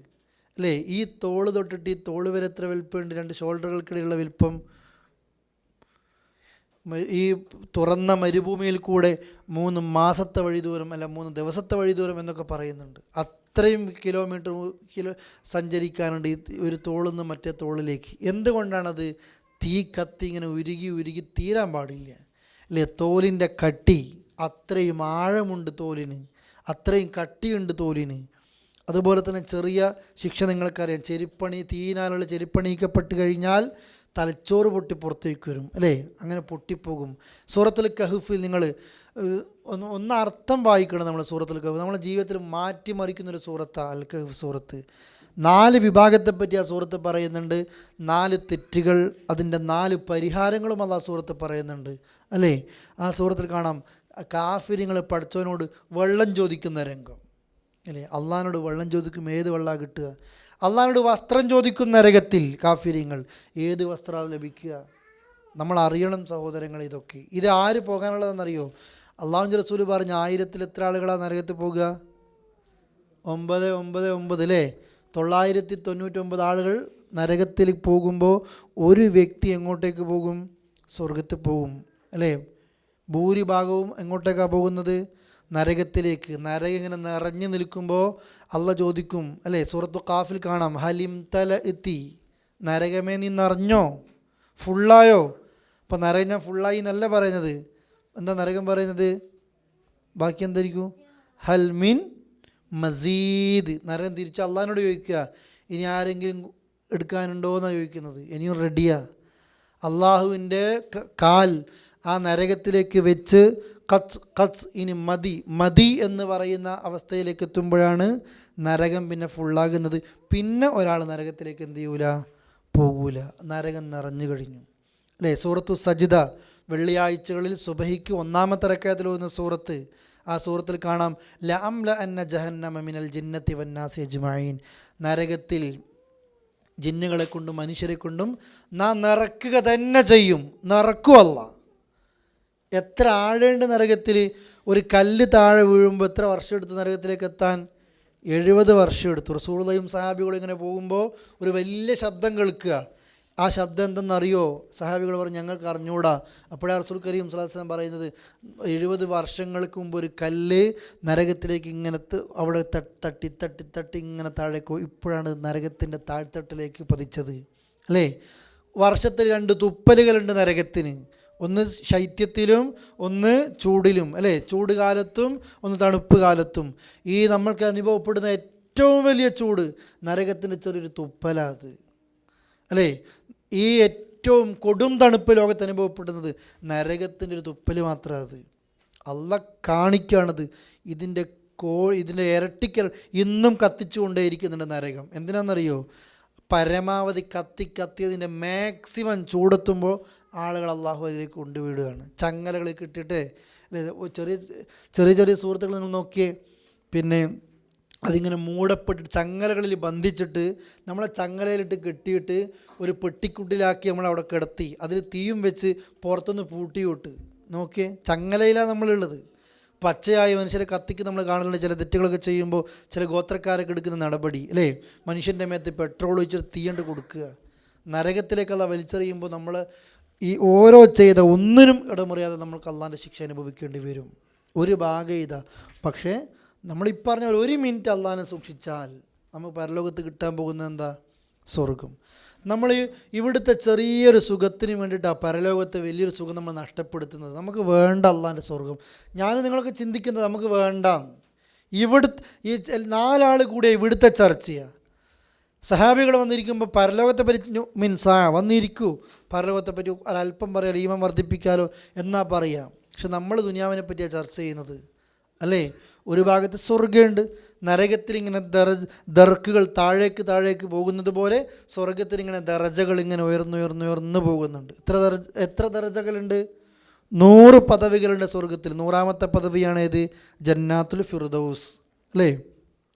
അല്ലേ? ഈ തോള് തൊട്ടിട്ട് ഈ തോള് വരെ എത്ര വലുപ്പമുണ്ട്? 2 ഷോൾഡറുകൾക്കിടയിലുള്ള വലുപ്പം. ഈ തുറന്ന മരുഭൂമിയിൽ കൂടെ 3 മാസത്തെ വഴി ദൂരം, അല്ല 3 ദിവസത്തെ വഴി ദൂരം എന്നൊക്കെ പറയുന്നുണ്ട്. അത്രയും കിലോമീറ്റർ സഞ്ചരിക്കാനുണ്ട് ഈ ഒരു തോളിൽ നിന്ന് മറ്റേ തോളിലേക്ക്. എന്തുകൊണ്ടാണത്? തീ കത്തി ഇങ്ങനെ ഉരുകി ഉരുകി തീരാൻ പാടില്ല അല്ലേ? തോലിൻ്റെ കട്ടി, അത്രയും ആഴമുണ്ട് തോലിന്, അത്രയും കട്ടിയുണ്ട് തോലിന്. അതുപോലെ തന്നെ ചെറിയ ശിക്ഷ നിങ്ങൾക്കറിയാം, ചെരുപ്പണി, തീയിനാലുള്ള ചെരുപ്പണിയിക്കപ്പെട്ട് കഴിഞ്ഞാൽ തലച്ചോറ് പൊട്ടി പുറത്തേക്ക് വരും അല്ലേ? അങ്ങനെ പൊട്ടിപ്പോകും. സൂറത്തുൽ കഹ്ഫിൽ നിങ്ങൾ ഒന്ന് അർത്ഥം വായിക്കണം. നമ്മൾ സൂറത്തുൽ കഹ്ഫ് നമ്മുടെ ജീവിതത്തിൽ മാറ്റിമറിക്കുന്നൊരു സൂറത്താണ് അൽ കഹ്ഫ് സൂറത്ത്. 4 വിഭാഗത്തെപ്പറ്റി ആ സൂറത്ത് പറയുന്നുണ്ട്. 4 തെറ്റുകൾ, അതിൻ്റെ 4 പരിഹാരങ്ങളും അത് ആ സൂറത്ത് പറയുന്നുണ്ട് അല്ലേ? ആ സൂറത്തിൽ കാണാം കാഫിര്യങ്ങൾ പഠിച്ചവനോട് വെള്ളം ചോദിക്കുന്ന രംഗം അല്ലേ? അള്ളാഹിനോട് വെള്ളം ചോദിക്കും, ഏത് വെള്ളമാണ് കിട്ടുക? അള്ളാഹിനോട് വസ്ത്രം ചോദിക്കുന്ന നരകത്തിൽ കാഫിര്യങ്ങൾ, ഏത് വസ്ത്രമാണ് ലഭിക്കുക? നമ്മൾ അറിയണം സഹോദരങ്ങൾ ഇതൊക്കെ. ഇത് ആര് പോകാനുള്ളതെന്നറിയോ? അള്ളാഹുവിൻ്റെ റസൂൽ പറഞ്ഞ 1000-ൽ എത്ര ആളുകളാണ് നരകത്തിൽ പോകുക? 999 അല്ലേ? 999 ആളുകൾ നരകത്തിൽ പോകുമ്പോൾ ഒരു വ്യക്തി എങ്ങോട്ടേക്ക് പോകും? സ്വർഗത്തിൽ പോകും അല്ലേ? ഭൂരിഭാഗവും എങ്ങോട്ടേക്കാണ് പോകുന്നത്? നരകത്തിലേക്ക്. നരകം ഇങ്ങനെ നിറഞ്ഞു നിൽക്കുമ്പോൾ അള്ളാഹ് ചോദിക്കും അല്ലേ? സൂറത്തു ഖാഫിൽ കാണാം, ഹലിം തല എത്തി, നരകമേ നീ നിറഞ്ഞോ, ഫുള്ളായോ? അപ്പം നരകം ഞാൻ ഫുള്ളായി എന്നല്ല പറയുന്നത്. എന്താ നരകം പറയുന്നത്? ബാക്കി എന്തായിരിക്കും? ഹൽമിൻ മസീദ്. നരകം തിരിച്ച് അള്ളാഹിനോട് ചോദിക്കുക, ഇനി ആരെങ്കിലും എടുക്കാനുണ്ടോ എന്നാണ് ചോദിക്കുന്നത്. ഇനിയും റെഡിയാ. അള്ളാഹുവിൻ്റെ കാൽ ആ നരകത്തിലേക്ക് വെച്ച് കച്ച് ഇനി മതി എന്ന് പറയുന്ന അവസ്ഥയിലേക്ക് എത്തുമ്പോഴാണ് നരകം പിന്നെ ഫുള്ളാകുന്നത്. പിന്നെ ഒരാൾ നരകത്തിലേക്ക് എന്ത് ചെയ്യൂല? പോകൂല. നരകം നിറഞ്ഞു കഴിഞ്ഞു അല്ലേ? സൂറത്തു സജിദ, വെള്ളിയാഴ്ചകളിൽ സുബഹിക്ക് 1-ാമത്തെ റക്അത്തിൽ ഓതുന്ന സൂറത്ത്. ആ സൂറത്തിൽ കാണാം, ലഅംല അന്ന ജഹന്നമ മിനൽ ജിന്നത്തി വന്നാസി അജ്മഈൻ. നരകത്തിൽ ജിന്നുകളെ കൊണ്ടും മനുഷ്യരെ കൊണ്ടും നാം നിറക്കുക തന്നെ ചെയ്യും. നിറക്കുമല്ല. എത്ര ആഴേണ്ട നരകത്തിൽ? ഒരു കല്ല് താഴെ വീഴുമ്പോൾ എത്ര വർഷം എടുത്തു നരകത്തിലേക്ക് എത്താൻ? 70 വർഷം എടുത്തു. റസൂലുള്ളാഹിയും സഹാബികളും ഇങ്ങനെ പോകുമ്പോൾ ഒരു വലിയ ശബ്ദം കേൾക്കുക. ആ ശബ്ദം എന്തെന്നറിയോ? സഹാബികൾ പറഞ്ഞു ഞങ്ങൾക്ക് അറിഞ്ഞൂടാ. അപ്പോഴേ റസൂൽ കരീം സ്വല്ലല്ലാഹു അലൈഹി വസല്ലം പറയുന്നത് 70 വർഷങ്ങൾക്ക് മുമ്പ് ഒരു കല്ല് നരകത്തിലേക്ക് ഇങ്ങനെ അവിടെ തട്ടി തട്ടി തട്ടി ഇങ്ങനെ താഴേക്ക് ഇപ്പോഴാണ് നരകത്തിൻ്റെ താഴ്ത്തട്ടിലേക്ക് പതിച്ചത് അല്ലേ. വർഷത്തിൽ 2 തുപ്പലുകളുണ്ട് നരകത്തിന്, ഒന്ന് ശൈത്യത്തിലും ഒന്ന് ചൂടിലും അല്ലേ, ചൂട് കാലത്തും ഒന്ന് തണുപ്പ് കാലത്തും. ഈ നമ്മൾക്ക് അനുഭവപ്പെടുന്ന ഏറ്റവും വലിയ ചൂട് നരകത്തിൻ്റെ ചെറിയൊരു തുപ്പലാത് അല്ലേ. ഈ ഏറ്റവും കൊടും തണുപ്പ് ലോകത്ത് അനുഭവപ്പെടുന്നത് നരകത്തിൻ്റെ ഒരു തുപ്പൽ മാത്രമാണ്. അത് അള്ളാഹ് കാണിക്കുകയാണത്. ഇതിൻ്റെ ഇരട്ടിക്കൽ ഇന്നും കത്തിച്ചു കൊണ്ടേയിരിക്കുന്നുണ്ട് നരകം. എന്തിനാണെന്നറിയോ? പരമാവധി കത്തിയതിൻ്റെ മാക്സിമം ചൂടെത്തുമ്പോൾ ആളുകൾ അള്ളാഹു അതിലേക്ക് കൊണ്ടുവിടുകയാണ്. ചങ്ങലകളിൽ ഇട്ടിട്ട് അല്ലേ. ചെറിയ ചെറിയ സുഹൃത്തുക്കൾ നിങ്ങൾ നോക്കിയേ, പിന്നെ അതിങ്ങനെ മൂടപ്പെട്ടിട്ട് ചങ്ങലകളിൽ ബന്ധിച്ചിട്ട് നമ്മളെ ചങ്ങലയിലിട്ട് കെട്ടിയിട്ട് ഒരു പെട്ടിക്കുട്ടിലാക്കി നമ്മളവിടെ കിടത്തി അതിൽ തീയും വെച്ച് പുറത്തുനിന്ന് പൂട്ടിയിട്ട് നോക്കിയേ. ചങ്ങലയിലാണ് നമ്മളുള്ളത്. പച്ചയായ മനുഷ്യരെ കത്തിക്ക് നമ്മൾ കാണുന്നുണ്ട്. ചില തെറ്റുകളൊക്കെ ചെയ്യുമ്പോൾ ചില ഗോത്രക്കാരൊക്കെ എടുക്കുന്ന നടപടി അല്ലേ, മനുഷ്യൻ്റെ മേത്ത് പെട്രോൾ ഒഴിച്ചിട്ട് തീയണ്ട് കൊടുക്കുക. നരകത്തിലേക്കുള്ള വലിച്ചെറിയുമ്പോൾ നമ്മൾ ഈ ഓരോ ചെയ്ത ഒന്നിനും ഇടമുറിയാതെ നമ്മൾക്ക് അള്ളാൻ്റെ ശിക്ഷ അനുഭവിക്കേണ്ടി വരും. ഒരു ഭാഗം ഇതാ. പക്ഷേ നമ്മളീ പറഞ്ഞ 1 മിനിറ്റ് അള്ളാനെ സൂക്ഷിച്ചാൽ നമുക്ക് പരലോകത്ത് കിട്ടാൻ പോകുന്നത് എന്താ? സ്വർഗം. നമ്മൾ ഇവിടുത്തെ ചെറിയൊരു സുഖത്തിന് വേണ്ടിയിട്ടാണ് പരലോകത്തെ വലിയൊരു സുഖം നമ്മൾ നഷ്ടപ്പെടുത്തുന്നത്. നമുക്ക് വേണ്ട അള്ളാൻ്റെ സ്വർഗം. ഞാൻ നിങ്ങളൊക്കെ ചിന്തിക്കുന്നത് നമുക്ക് വേണ്ട. ഈ 4 ആൾ കൂടെ ഇവിടുത്തെ ചർച്ചയാണ്. സഹാബികൾ വന്നിരിക്കുമ്പോൾ പരലോകത്തെ പറ്റി വന്നിരിക്കൂ, പരലോകത്തെ പറ്റി ഒരല്പം പറയാലോ, ഈമാൻ വർദ്ധിപ്പിക്കാലോ എന്നാ പറയാം. പക്ഷെ നമ്മൾ ദുനിയാവിനെ പറ്റിയാണ് ചർച്ച ചെയ്യുന്നത് അല്ലേ. ഒരു ഭാഗത്ത് സ്വർഗ്ഗമുണ്ട്, നരകത്തിൽ ഇങ്ങനെ ദർക്കുകൾ താഴേക്ക് പോകുന്നത് പോലെ സ്വർഗത്തിൽ ഇങ്ങനെ ദറജകൾ ഇങ്ങനെ ഉയർന്നു പോകുന്നുണ്ട്. എത്ര ദറജകളുണ്ട്? 100 പദവികളുണ്ട് സ്വർഗത്തിൽ. 100ാമത്തെ പദവിയാണ് ഏത്? ജന്നാത്തുൽ ഫിർദൗസ് അല്ലേ.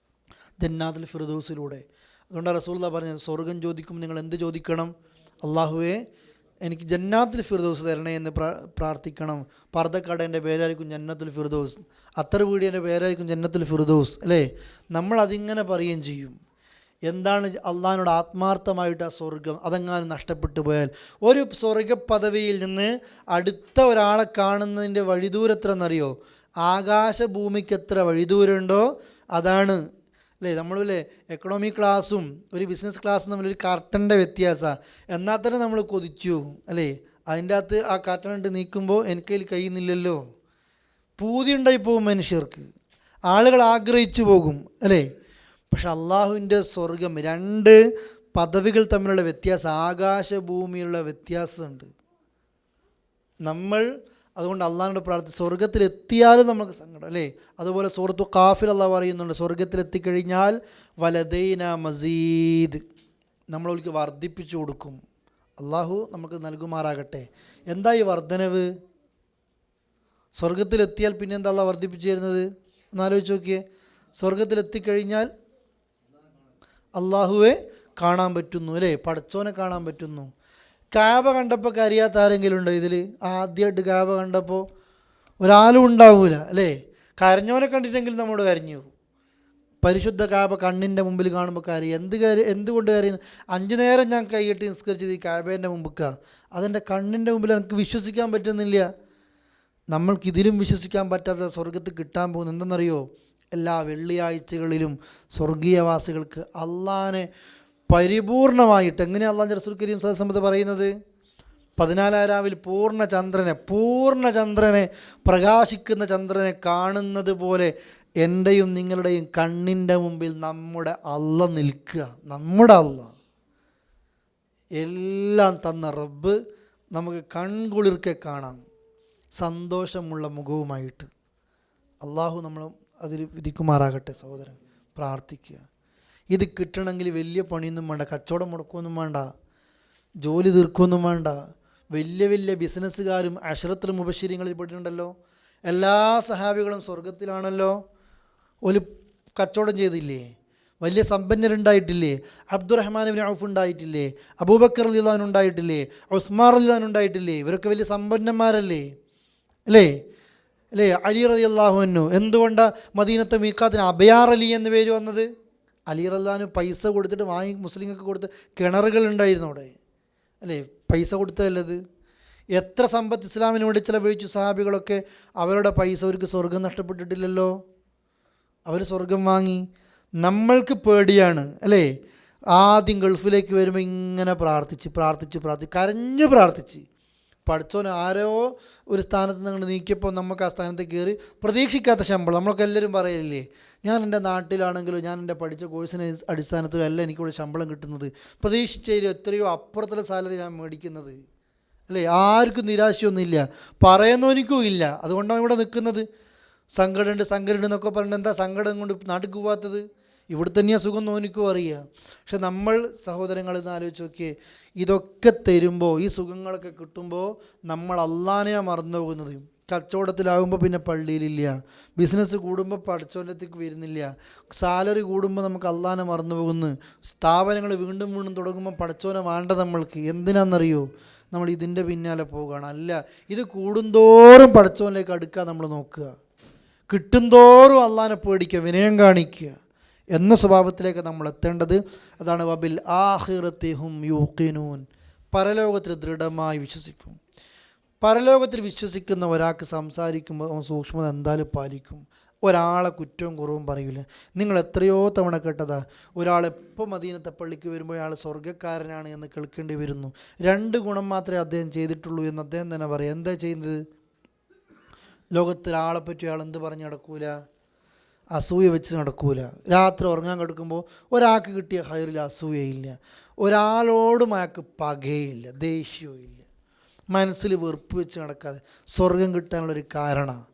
ജന്നാത്തുൽ ഫിർദൗസിലൂടെ. അതുകൊണ്ടാണ് റസൂലുള്ളാഹി പറഞ്ഞത്, സ്വർഗം ചോദിക്കും നിങ്ങൾ എന്ത് ചോദിക്കണം? അള്ളാഹുവേ എനിക്ക് ജന്നാത്തുൽ ഫിർദൗസ് തരണേ എന്ന് പ്രാർത്ഥിക്കണം. പർദ്ദക്കടേൻ്റെ പേരായിരിക്കും ജന്നത്തുൽ ഫിർദൗസ്, അത്തർ വീടിൻ്റെ പേരായിരിക്കും ജന്നത്തുൽ ഫിർദൗസ് അല്ലേ. നമ്മളതിങ്ങനെ പറയുകയും ചെയ്യും. എന്താണ് അള്ളാഹിനോട് ആത്മാർത്ഥമായിട്ട് ആ സ്വർഗം അതെങ്ങാനും നഷ്ടപ്പെട്ടു പോയാൽ, ഒരു സ്വർഗ പദവിയിൽ നിന്ന് അടുത്ത ഒരാളെ കാണുന്നതിൻ്റെ വഴിദൂരം എത്ര എന്നറിയോ? ആകാശഭൂമിക്ക് എത്ര വഴിദൂരമുണ്ടോ അതാണ് അല്ലേ. നമ്മളല്ലേ എക്കണോമി ക്ലാസ്സും ഒരു ബിസിനസ് ക്ലാസ്സും തമ്മിലൊരു കർട്ടൻ്റെ വ്യത്യാസമാണ്. എന്നാൽ തന്നെ നമ്മൾ കൊതിച്ചു അല്ലേ. അതിൻ്റെ അകത്ത് ആ കർട്ടൻ ഇട്ട് നീക്കുമ്പോൾ എനിക്കതിൽ കഴിയുന്നില്ലല്ലോ. പൂതി ഉണ്ടായി പോകും മനുഷ്യർക്ക്, ആളുകൾ ആഗ്രഹിച്ചു പോകും അല്ലേ. പക്ഷെ അള്ളാഹുവിൻ്റെ സ്വർഗം 2 പദവികൾ തമ്മിലുള്ള വ്യത്യാസം, ആകാശഭൂമിയുള്ള വ്യത്യാസമുണ്ട്. നമ്മൾ അതുകൊണ്ട് അള്ളാഹിനോട് പ്രാർത്ഥിച്ച് സ്വർഗത്തിലെത്തിയാലും നമുക്ക് സങ്കടം അല്ലേ. അതുപോലെ സൂറത്തു ഖാഫിൽ അള്ളാഹ് പറയുന്നുണ്ട്, സ്വർഗത്തിലെത്തിക്കഴിഞ്ഞാൽ വലദൈന മസീദ്, നമ്മളൊക്കെ വർദ്ധിപ്പിച്ചു കൊടുക്കും. അള്ളാഹു നമുക്ക് നൽകുമാറാകട്ടെ. എന്താ ഈ വർധനവ്? സ്വർഗത്തിലെത്തിയാൽ പിന്നെ എന്താ അള്ളാഹ് വർദ്ധിപ്പിച്ചു തരുന്നത്? ഒന്നാലോചിച്ച് നോക്കിയേ. സ്വർഗത്തിലെത്തിക്കഴിഞ്ഞാൽ അള്ളാഹുവെ കാണാൻ പറ്റുന്നു അല്ലേ, പടച്ചോനെ കാണാൻ പറ്റുന്നു. കാബ കണ്ടപ്പോൾ കരയാത്ത ആരെങ്കിലും ഉണ്ടോ ഇതിൽ? ആദ്യമായിട്ട് കാബ കണ്ടപ്പോൾ ഒരാളും ഉണ്ടാവില്ല അല്ലേ. കരഞ്ഞോനെ കണ്ടിട്ടെങ്കിലും നമ്മോട് കരഞ്ഞു. പരിശുദ്ധ കാബ കണ്ണിൻ്റെ മുമ്പിൽ കാണുമ്പോൾ കരയും. എന്തുകൊണ്ട് കരയുന്നു? 5 നേരം ഞാൻ കൈയിട്ട് നിസ്കരിച്ചത് ഈ കാബേൻ്റെ മുമ്പിക്കാണ്. അതെൻ്റെ കണ്ണിൻ്റെ മുമ്പിൽ എനിക്ക് വിശ്വസിക്കാൻ പറ്റുന്നില്ല. നമ്മൾക്കിതിലും വിശ്വസിക്കാൻ പറ്റാത്ത സ്വർഗത്ത് കിട്ടാൻ പോകുന്നത് എന്തെന്നറിയോ? എല്ലാ വെള്ളിയാഴ്ചകളിലും സ്വർഗീയവാസികൾക്ക് അള്ളാനെ പരിപൂർണമായിട്ട്, എങ്ങനെയാണ് അള്ളാഹുവിൻ്റെ റസൂൽ കരീം സ്വല്ലല്ലാഹു അലൈഹി വസല്ലം പറയുന്നത്? 14 രാവിൽ പൂർണ്ണ ചന്ദ്രനെ പ്രകാശിക്കുന്ന ചന്ദ്രനെ കാണുന്നത് പോലെ എൻ്റെയും നിങ്ങളുടെയും കണ്ണിൻ്റെ മുമ്പിൽ നമ്മുടെ അള്ളാഹ് നിൽക്കുക. നമ്മുടെ അള്ളാഹ് എല്ലാം തന്ന റബ്ബ് നമുക്ക് കൺകുളിർക്കെ കാണാം, സന്തോഷമുള്ള മുഖവുമായിട്ട്. അള്ളാഹു നമ്മൾ അതിൽ വിധിക്കുമാറാകട്ടെ. സഹോദരൻ, പ്രാർത്ഥിക്കുക. ഇത് കിട്ടണമെങ്കിൽ വലിയ പണിയൊന്നും വേണ്ട, കച്ചവടം മുടക്കൊന്നും വേണ്ട, ജോലി തീർക്കൊന്നും വേണ്ട. വലിയ ബിസിനസ്സുകാരും അശ്റത്തുൽ മുബശ്ശിരീങ്ങളിൽ പെട്ടിട്ടുണ്ടല്ലോ. എല്ലാ സഹാബികളും സ്വർഗത്തിലാണല്ലോ. ഒരു കച്ചവടം ചെയ്തില്ലേ? വലിയ സമ്പന്നരുണ്ടായിട്ടില്ലേ? അബ്ദുറഹ്മാൻ ഇബ്നു ഔഫ് ഉണ്ടായിട്ടില്ലേ? അബൂബക്കർ റളിയല്ലാഹു അൻഹു ഉണ്ടായിട്ടില്ലേ? ഉസ്മാൻ റളിയല്ലാഹു അൻഹു ഉണ്ടായിട്ടില്ലേ? ഇവരൊക്കെ വലിയ സമ്പന്നന്മാരല്ലേ അല്ലേ. അലി റളിയല്ലാഹു അൻഹു എന്തുകൊണ്ടാണ് മദീനത്തെ മീഖാത്തിന് അബയാർ അലി എന്ന് പേര് വന്നത്? അലി റളിയല്ലാഹു അൻഹു പൈസ കൊടുത്തിട്ട് മുസ്ലിങ്ങൾക്ക് കൊടുത്ത് കിണറുകൾ ഉണ്ടായിരുന്നു അവിടെ അല്ലേ? പൈസ കൊടുത്തതല്ലത്. എത്ര സമ്പത്ത് ഇസ്ലാമിന് വേണ്ടി ചിലവഴിച്ചു സഹാബികളൊക്കെ. അവരുടെ പൈസ അവർക്ക് സ്വർഗം നഷ്ടപ്പെട്ടിട്ടില്ലല്ലോ, അവർ സ്വർഗം വാങ്ങി. നമ്മൾക്ക് പേടിയാണ് അല്ലേ? ആദ്യം ഗൾഫിലേക്ക് വരുമ്പോൾ ഇങ്ങനെ പ്രാർത്ഥിച്ച് കരഞ്ഞ് പ്രാർത്ഥിച്ച് പഠിച്ചോൻ ആരോ ഒരു സ്ഥാനത്ത് നിന്ന് നീക്കിയപ്പോൾ നമുക്ക് ആ സ്ഥാനത്ത് കയറി പ്രതീക്ഷിക്കാത്ത ശമ്പളം. നമ്മളൊക്കെ എല്ലാവരും പറയില്ലേ, ഞാൻ എൻ്റെ നാട്ടിലാണെങ്കിലും ഞാൻ എൻ്റെ പഠിച്ച കോഴ്സിന് അടിസ്ഥാനത്തിലും അല്ല എനിക്കിവിടെ ശമ്പളം കിട്ടുന്നത്, പ്രതീക്ഷിച്ചതിൽ എത്രയോ അപ്പുറത്തുള്ള സാലറി ഞാൻ മേടിക്കുന്നത് അല്ലേ? ആർക്കും നിരാശയൊന്നുമില്ല, പറയുന്നവനിക്കും ഇല്ല. അതുകൊണ്ടാണ് ഇവിടെ നിൽക്കുന്നത്. സങ്കടമുണ്ട് എന്നൊക്കെ പറഞ്ഞിട്ട് എന്താ സങ്കടം കൊണ്ട് നാട്ടിൽ പോവാത്തത്? ഇവിടെ തന്നെയാണ് സുഖം നോനിക്കും അറിയാം. പക്ഷെ നമ്മൾ സഹോദരങ്ങൾ ഇന്ന് ആലോചിച്ച് നോക്കിയേ, ഇതൊക്കെ തരുമ്പോൾ, ഈ സുഖങ്ങളൊക്കെ കിട്ടുമ്പോൾ നമ്മൾ അള്ളാനെയാണ് മറന്നു പോകുന്നത്. കച്ചവടത്തിലാകുമ്പോൾ പിന്നെ പള്ളിയിലില്ല, ബിസിനസ് കൂടുമ്പോൾ പഠിച്ചോലത്തേക്ക് വരുന്നില്ല, സാലറി കൂടുമ്പോൾ നമുക്ക് അള്ളാനെ മറന്നു പോകുന്നു, സ്ഥാപനങ്ങൾ വീണ്ടും തുടങ്ങുമ്പോൾ പഠിച്ചോനെ വേണ്ട നമ്മൾക്ക്. എന്തിനാണെന്നറിയോ? നമ്മൾ ഇതിൻ്റെ പിന്നാലെ പോവുകയാണ്. അല്ല, ഇത് കൂടുന്തോറും പഠിച്ചോനിലേക്ക് അടുക്കാൻ നമ്മൾ നോക്കുക, കിട്ടുന്തോറും അള്ളാനെ പേടിക്കുക, വിനയം കാണിക്കുക എന്ന സ്വഭാവത്തിലേക്ക് നമ്മൾ എത്തേണ്ടത്. അതാണ് വബിൽ ആഖിറത്തി ഹും യൂഖിനൂൻ, പരലോകത്തിൽ ദൃഢമായി വിശ്വസിക്കും. പരലോകത്തിൽ വിശ്വസിക്കുന്ന ഒരാൾക്ക് സംസാരിക്കുമ്പോൾ അവൻ സൂക്ഷ്മത എന്തായാലും പാലിക്കും. ഒരാളെ കുറ്റവും കുറവും പറയില്ല. നിങ്ങൾ എത്രയോ തവണ കേട്ടതാ, ഒരാളെപ്പോൾ മദീനത്തെ പള്ളിക്ക് വരുമ്പോൾ അയാൾ സ്വർഗ്ഗക്കാരനാണ് എന്ന് കേൾക്കേണ്ടി വരുന്നു. 2 ഗുണം മാത്രമേ അദ്ദേഹം ചെയ്തിട്ടുള്ളൂ എന്ന് അദ്ദേഹം തന്നെ പറയാം. എന്താ ചെയ്യുന്നത്? ലോകത്തിൽ ആളെപ്പറ്റി അയാൾ എന്ത് പറഞ്ഞ് നടക്കൂല? അസൂയ വെച്ച് നടക്കൂല. രാത്രി ഉറങ്ങാൻ കിടക്കുമ്പോൾ ഒരാൾക്ക് കിട്ടിയ ഹൈറിൽ അസൂയയില്ല, ഒരാളോടും അയാൾക്ക് പകയില്ല, ദേഷ്യവും ഇല്ല, മനസ്സിൽ വെറുപ്പ് വെച്ച് നടക്കാതെ സ്വർഗം കിട്ടാനുള്ളൊരു കാരണമാണ്.